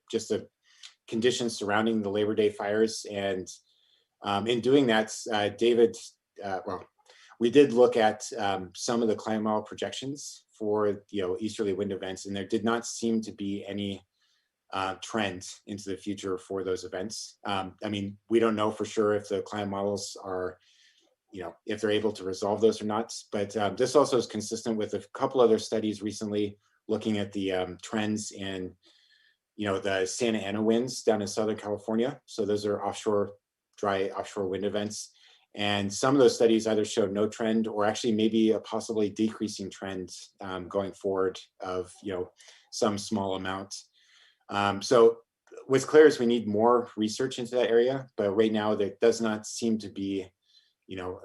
B: conditions surrounding the Labor Day fires. And in doing that, David, well, we did look at some of the climate model projections for easterly wind events, and there did not seem to be any trend into the future for those events. I mean, we don't know for sure if the climate models are, if they're able to resolve those or not. But this also is consistent with a couple other studies recently looking at the trends in, the Santa Ana winds down in Southern California. So those are dry offshore wind events. And some of those studies either showed no trend or actually maybe a possibly decreasing trend going forward of, some small amount. So what's clear is we need more research into that area, but right now there does not seem to be, the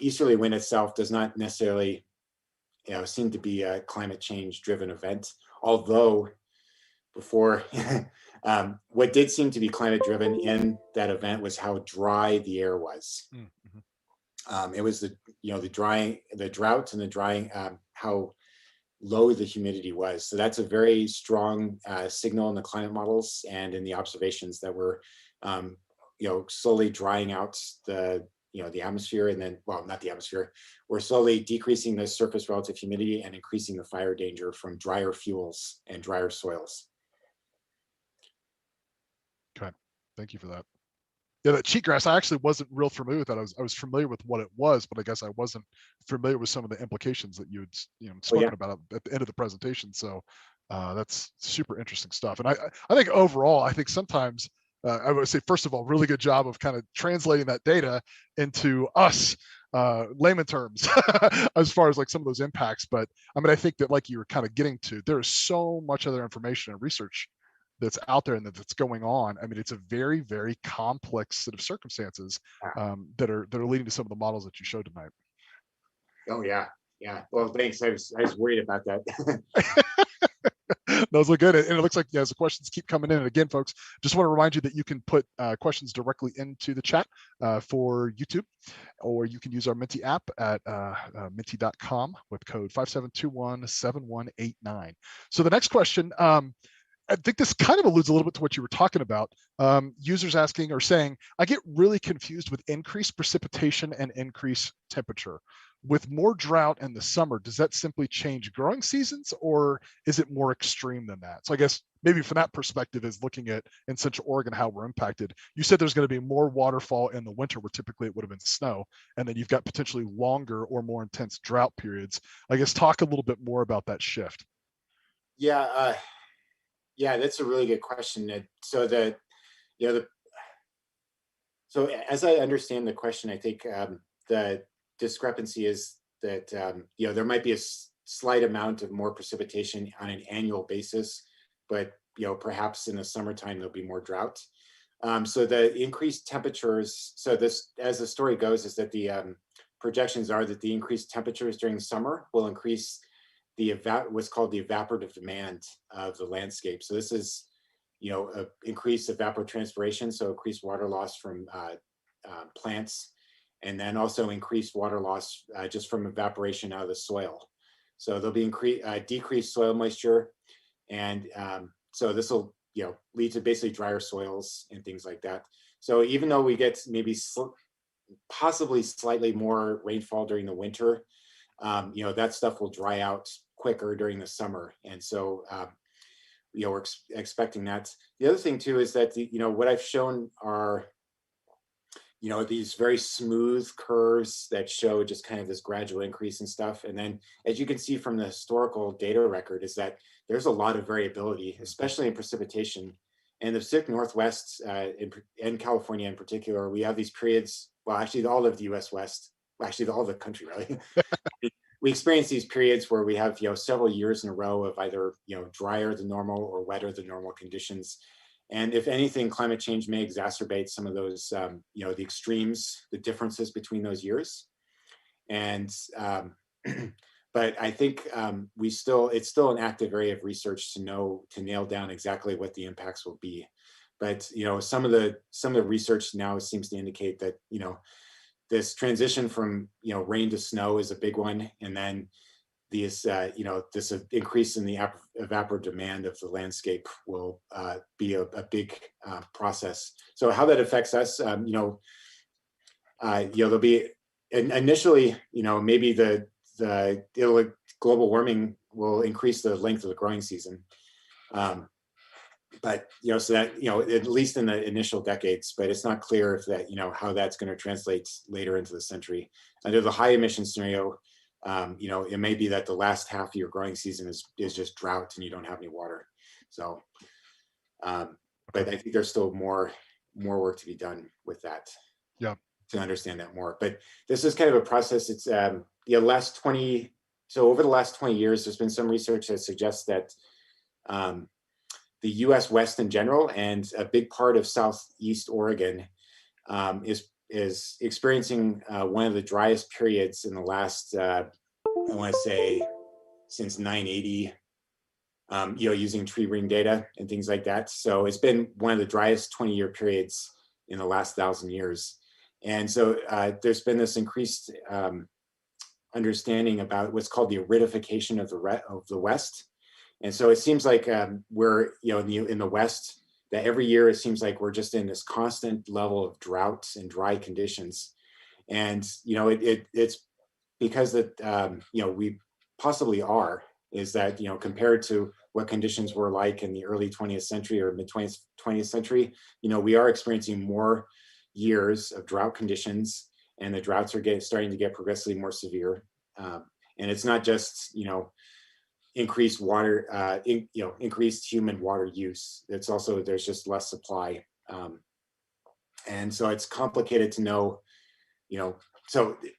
B: easterly wind itself does not necessarily, seem to be a climate change driven event. Although before, what did seem to be climate driven in that event was how dry the air was. Mm-hmm. It was the drought and the drying, how low the humidity was. So that's a very strong signal in the climate models and in the observations that we're, slowly drying out the atmosphere, and then, well, not the atmosphere, we're slowly decreasing the surface relative humidity and increasing the fire danger from drier fuels and drier soils.
A: Okay, thank you for that. Yeah, that cheatgrass, I actually wasn't real familiar with that. I was familiar with what it was, but I guess I wasn't familiar with some of the implications that you had spoken about at the end of the presentation. So that's super interesting stuff. And I think overall, I think sometimes I would say, first of all, really good job of kind of translating that data into us layman terms as far as like some of those impacts. But I mean, I think that like you were kind of getting to, there is so much other information and research that's out there and that's going on. I mean, it's a very, very complex set of circumstances that are leading to some of the models that you showed tonight.
B: Oh yeah, yeah. Well, thanks. I was worried about that.
A: Those look good, and it looks like as the questions keep coming in. And again, folks, just want to remind you that you can put questions directly into the chat for YouTube, or you can use our Menti app at menti.com with code 57217189. So the next question. I think this kind of alludes a little bit to what you were talking about. Users asking or saying, I get really confused with increased precipitation and increased temperature. With more drought in the summer, does that simply change growing seasons, or is it more extreme than that? So I guess maybe from that perspective is looking at in Central Oregon, how we're impacted. You said there's going to be more waterfall in the winter where typically it would have been snow, and then you've got potentially longer or more intense drought periods. I guess talk a little bit more about that shift.
B: Yeah. Yeah, that's a really good question. So so as I understand the question, I think the discrepancy is that there might be a slight amount of more precipitation on an annual basis, but perhaps in the summertime there'll be more drought. So the increased temperatures. So this, as the story goes, is that the projections are that the increased temperatures during summer will increase what's called the evaporative demand of the landscape. So this is, increased evapotranspiration, so increased water loss from plants, and then also increased water loss just from evaporation out of the soil. So there'll be decreased soil moisture, and so this will lead to basically drier soils and things like that. So even though we get maybe possibly slightly more rainfall during the winter, that stuff will dry out quicker during the summer. And so, we're expecting that. The other thing too is that, what I've shown are, these very smooth curves that show just kind of this gradual increase and stuff. And then as you can see from the historical data record is that there's a lot of variability, especially in precipitation. And the Pacific Northwest and California in particular, we have these periods, well, actually all of the US West, actually all of the country really. We experience these periods where we have, several years in a row of either, drier than normal or wetter than normal conditions. And if anything, climate change may exacerbate some of those, the extremes, the differences between those years. And, but I think it's still an active area of research to nail down exactly what the impacts will be. But, some of the research now seems to indicate that, this transition from rain to snow is a big one, and then these, this increase in the evapor demand of the landscape will be a big process. So how that affects us, there'll be initially, maybe the global warming will increase the length of the growing season. But, so that, at least in the initial decades, but it's not clear if that, how that's going to translate later into the century. Under the high emission scenario, it may be that the last half of your growing season is just drought and you don't have any water. So, but I think there's still more work to be done with that.
A: Yeah.
B: To understand that more. But this is kind of a process. It's over the last 20 years, there's been some research that suggests that the US West in general and a big part of Southeast Oregon is experiencing one of the driest periods in the last, I want to say since 980, using tree ring data and things like that. So it's been one of the driest 20-year periods in the last 1,000 years. And so there's been this increased understanding about what's called the aridification of the West. And so it seems like we're, in the West, that every year it seems like we're just in this constant level of droughts and dry conditions. And, it's because that, we possibly is that, compared to what conditions were like in the early 20th century or mid 20th century, we are experiencing more years of drought conditions, and the droughts are starting to get progressively more severe. And it's not just, increased water, increased human water use. It's also, there's just less supply. And so it's complicated to know,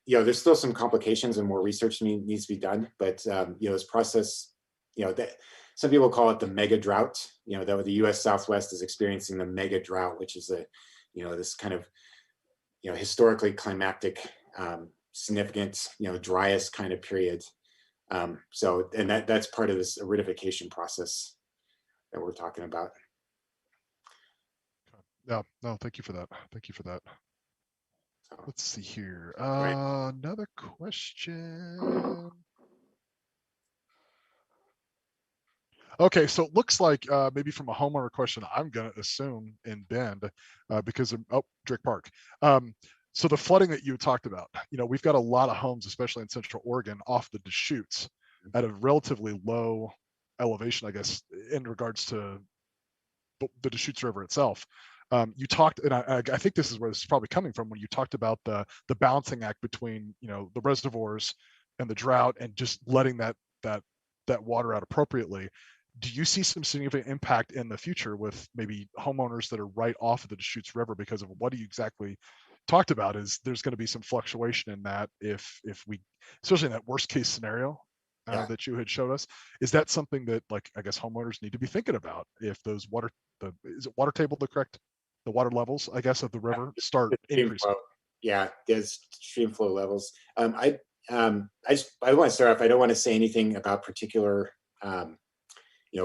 B: there's still some complications and more research needs to be done. But, this process, that some people call it the mega drought, that the US Southwest is experiencing the mega drought, which is this kind of, historically climactic, significant, driest kind of period. And that's part of this aridification process that we're talking about.
A: Yeah, no, thank you for that. Thank you for that. So, let's see here.
B: Right.
A: Another question. Okay, so it looks like maybe from a homeowner question, I'm going to assume in Bend because of, Drake Park. So the flooding that you talked about, we've got a lot of homes, especially in Central Oregon, off the Deschutes at a relatively low elevation, I guess, in regards to the Deschutes River itself. You talked, and I think this is where this is probably coming from, when you talked about the balancing act between, the reservoirs and the drought and just letting that water out appropriately. Do you see some significant impact in the future with maybe homeowners that are right off of the Deschutes River because of what you exactly talked about? Is there's going to be some fluctuation in that if we, especially in that worst case scenario that you had showed us? Is that something that, like, I guess homeowners need to be thinking about if those is it water table the water levels, I guess, of the river start increasing?
B: Flow. Yeah, there's stream flow levels. I want to start off. I don't want to say anything about particular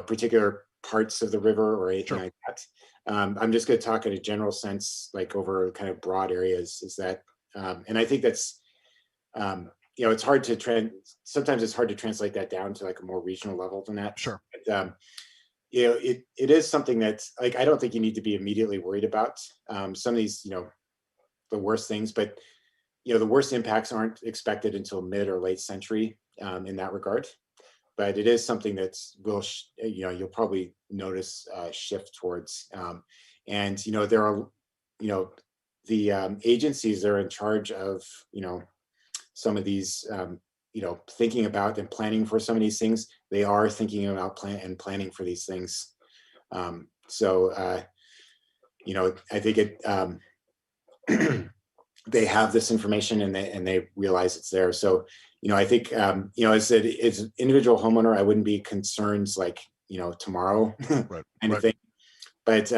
B: particular parts of the river or anything like that. I'm just going to talk in a general sense, like over kind of broad areas. Is that, and I think that's, it's hard to sometimes it's hard to translate that down to like a more regional level than that.
A: Sure.
B: But, it is something that's like, I don't think you need to be immediately worried about some of these, the worst things, but the worst impacts aren't expected until mid or late century in that regard. But it is something that will, you'll probably notice a shift towards. And there are, the agencies that are in charge of, some of these, thinking about and planning for some of these things. They are thinking about planning for these things. So I think it. They have this information and they realize it's there. So, I think, as an individual homeowner, I wouldn't be concerned like, tomorrow
A: Right.
B: kind of thing. But,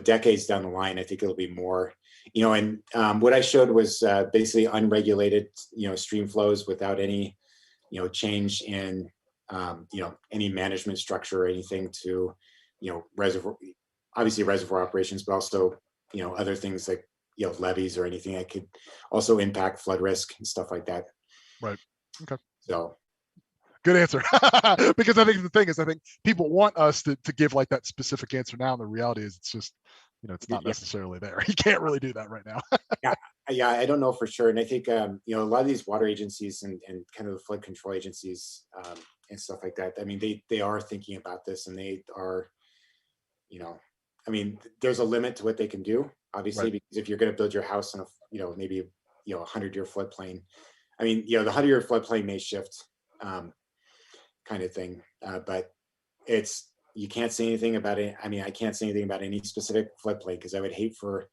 B: decades down the line, I think it'll be more, and what I showed was basically unregulated, stream flows without any, change in, any management structure or anything to, reservoir, obviously reservoir operations, but also, other things like, levees or anything that could also impact flood risk and stuff like that.
A: Right. Okay.
B: So
A: good answer. Because I think the thing is, I think people want us to give like that specific answer now, and the reality is it's just, it's not necessarily there. You can't really do that right now.
B: yeah, I don't know for sure. And I think, a lot of these water agencies and kind of the flood control agencies and stuff like that, I mean, they are thinking about this, and they are, I mean, there's a limit to what they can do, obviously,
A: Right.
B: because if you're going to build your house on maybe, 100-year floodplain, I mean, the 100-year floodplain may shift, kind of thing, but you can't say anything about it. I mean, I can't say anything about any specific floodplain because I would hate for,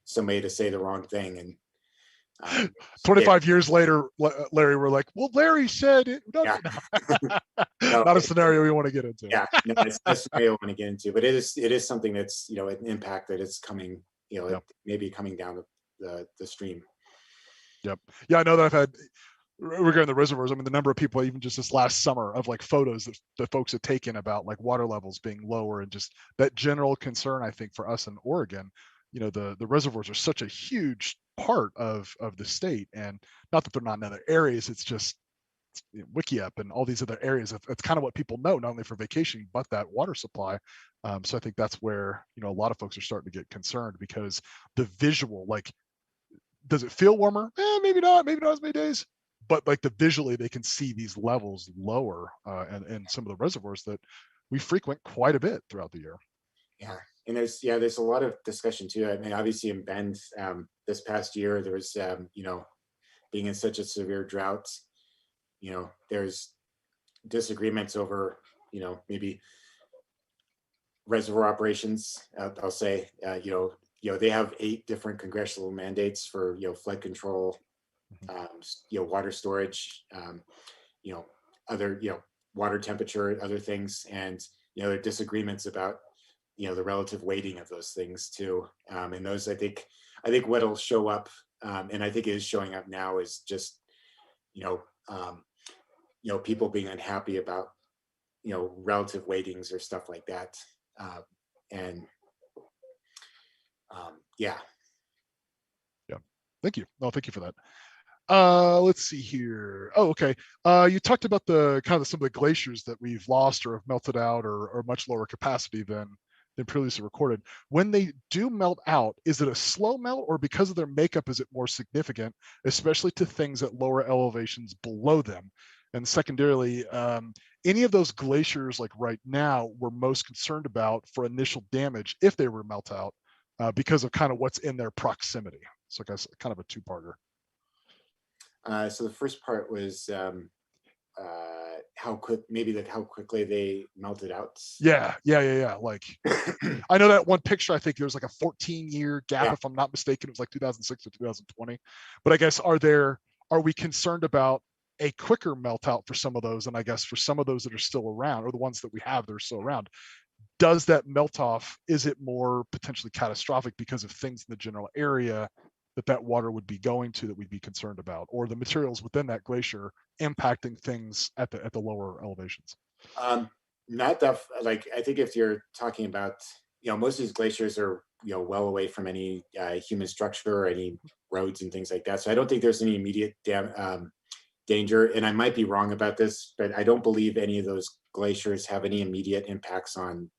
B: somebody to say the wrong thing. And
A: 25 years later, Larry, we're like, well, Larry said it. No,
B: yeah.
A: no, not a scenario we want to get into.
B: Yeah, no, it's not a scenario I want to get into, but it is something that's, an impact that is coming,
A: Yep.
B: it may be coming down the stream.
A: Yep. Yeah, I know that I've had, regarding the reservoirs, I mean, the number of people, even just this last summer, of like photos that folks have taken about like water levels being lower, and just that general concern, I think, for us in Oregon. The reservoirs are such a huge part of the state, and not that they're not in other areas, it's just Wikiup and all these other areas. It's kind of what people know, not only for vacation, but that water supply. So I think that's where, a lot of folks are starting to get concerned, because the visual, like, does it feel warmer? Maybe not as many days, but like visually they can see these levels lower, and some of the reservoirs that we frequent quite a bit throughout the year.
B: Yeah. And there's a lot of discussion too. I mean, obviously in Bend, this past year, there was, being in such a severe drought, there's disagreements over, maybe reservoir operations. I'll say, they have 8 different congressional mandates for, flood control, water storage, other, water temperature, other things. And, there are disagreements about, the relative weighting of those things too. And those, I think what'll show up, and I think it is showing up now, is just, people being unhappy about, relative weightings or stuff like that. And yeah.
A: Yeah. Thank you. No, thank you for that. Let's see here. Oh, okay. You talked about the kind of some of the glaciers that we've lost or have melted out, or much lower capacity than previously recorded. When they do melt out, is it a slow melt, or because of their makeup, is it more significant, especially to things at lower elevations below them? And secondarily, any of those glaciers, like right now, we're most concerned about for initial damage if they were to melt out, because of kind of what's in their proximity. So I guess kind of a two-parter.
B: So the first part was how quickly they melted out.
A: Yeah. Like, I know that one picture, I think there's like a 14-year gap, if I'm not mistaken. It was like 2006 to 2020. But I guess, are we concerned about a quicker melt out for some of those? And I guess for some of those that are still around, or the ones that we have that are still around, does that melt off, is it more potentially catastrophic because of things in the general area that water would be going to, that we'd be concerned about, or the materials within that glacier impacting things at the lower elevations?
B: Not that, like, I think if you're talking about, most of these glaciers are, well away from any human structure or any roads and things like that. So I don't think there's any immediate danger. And I might be wrong about this, but I don't believe any of those glaciers have any immediate impacts on,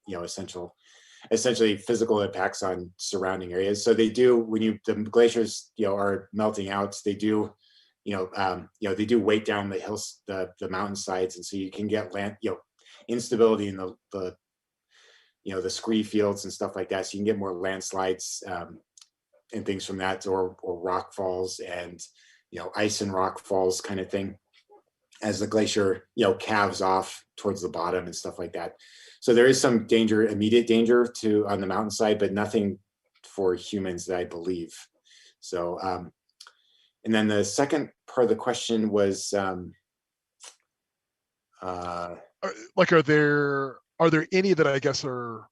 B: essentially physical impacts on surrounding areas. So they do, when the glaciers, are melting out, they do, they do weight down the hills, the mountainsides. And so you can get land, instability in the scree fields and stuff like that. So you can get more landslides and things from that, or rock falls and, ice and rock falls kind of thing, as the glacier, calves off towards the bottom and stuff like that. So there is some danger, immediate danger on the mountainside, but nothing for humans that I believe. So, and then the second part of the question was,
A: like, are there any that I guess are,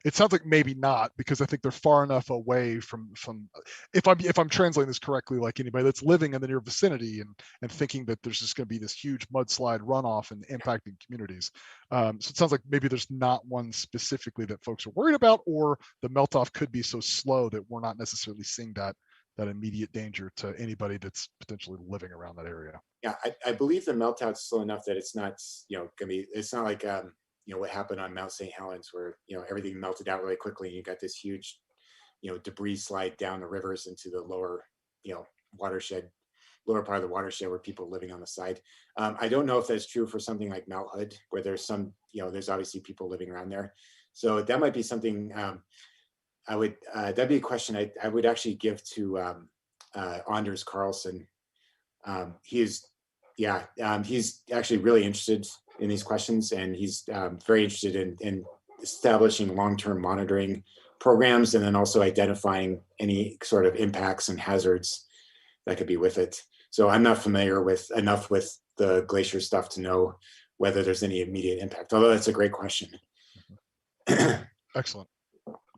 A: it sounds like maybe not, because I think they're far enough away from if I'm translating this correctly, like anybody that's living in the near vicinity and thinking that there's just going to be this huge mudslide runoff and impacting communities. So it sounds like maybe there's not one specifically that folks are worried about, or the melt off could be so slow that we're not necessarily seeing that that immediate danger to anybody that's potentially living around that area.
B: Yeah, I believe the meltout's slow enough that it's not, gonna be. It's not like what happened on Mount St. Helens, where everything melted out really quickly, and you got this huge, debris slide down the rivers into the lower, watershed, lower part of the watershed where people living on the side. I don't know if that's true for something like Mount Hood, where there's some, there's obviously people living around there. So that might be something I would, that'd be a question I would actually give to Anders Carlson. He's actually really interested in these questions, and he's very interested in establishing long-term monitoring programs, and then also identifying any sort of impacts and hazards that could be with it. So I'm not familiar with enough with the glacier stuff to know whether there's any immediate impact, although that's a great question.
A: Excellent.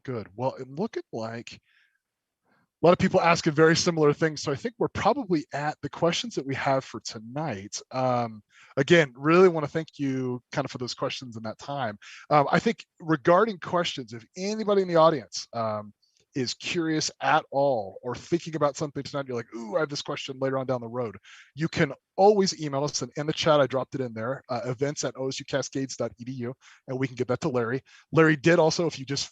A: Good. Well, it looking like a lot of people asking very similar things. So I think we're probably at the questions that we have for tonight. Again, really want to thank you kind of for those questions in that time. I think regarding questions, if anybody in the audience is curious at all or thinking about something tonight, you're like, ooh, I have this question later on down the road, you can always email us. And in the chat, I dropped it in there, events@osu-cascades.edu, and we can get that to Larry. Larry did also, if you just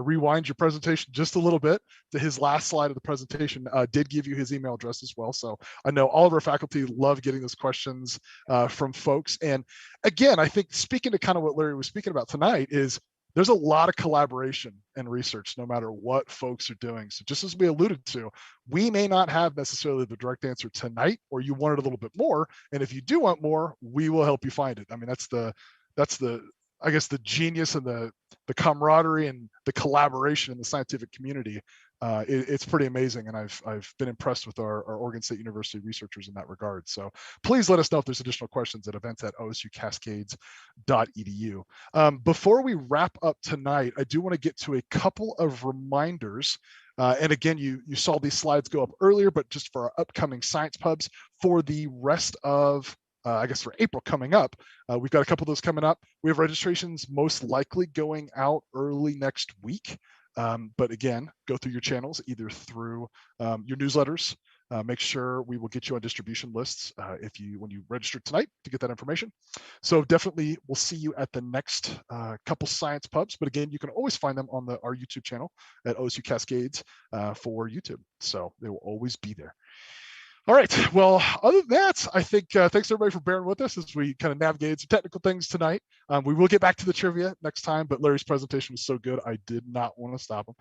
A: rewind your presentation just a little bit to his last slide of the presentation, did give you his email address as well. So I know all of our faculty love getting those questions from folks. And again, I think speaking to kind of what Larry was speaking about tonight is there's a lot of collaboration and research no matter what folks are doing. So just as we alluded to, we may not have necessarily the direct answer tonight, or you want it a little bit more. And if you do want more, we will help you find it. I mean, that's the I guess the genius and the camaraderie and the collaboration in the scientific community. It's pretty amazing, and I've been impressed with our Oregon State University researchers in that regard. So please let us know if there's additional questions at events@osu-cascades.edu. Before we wrap up tonight, I do want to get to a couple of reminders. And again, you saw these slides go up earlier, but just for our upcoming science pubs for the rest of I guess for April coming up, we've got a couple of those coming up. We have registrations most likely going out early next week. But again, go through your channels, either through your newsletters. Make sure we will get you on distribution lists when you register tonight to get that information. So definitely we'll see you at the next couple science pubs. But again, you can always find them on our YouTube channel at OSU Cascades for YouTube. So they will always be there. All right. Well, other than that, I think thanks everybody for bearing with us as we kind of navigated some technical things tonight. We will get back to the trivia next time, but Larry's presentation was so good, I did not want to stop him.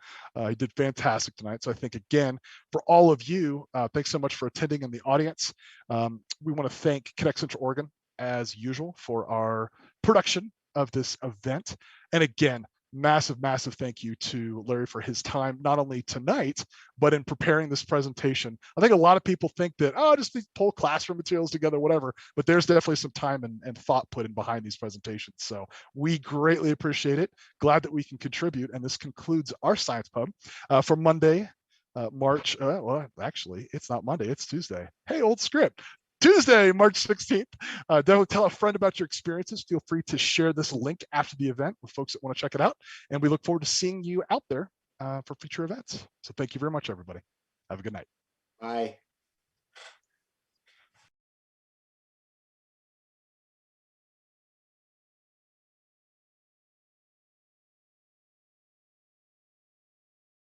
A: He did fantastic tonight. So I think, again, for all of you, thanks so much for attending in the audience. We want to thank Connect Central Oregon, as usual, for our production of this event. And again, massive thank you to Larry for his time, not only tonight, but in preparing this presentation. I think a lot of people think that, just pull classroom materials together, whatever, but there's definitely some time and thought put in behind these presentations. So we greatly appreciate it. Glad that we can contribute. And this concludes our Science Pub for Monday, March, well, actually, it's not Monday, it's Tuesday. Hey, old script. Tuesday, March 16th. Definitely tell a friend about your experiences. Feel free to share this link after the event with folks that want to check it out. And we look forward to seeing you out there for future events. So thank you very much, everybody. Have a good night.
B: Bye.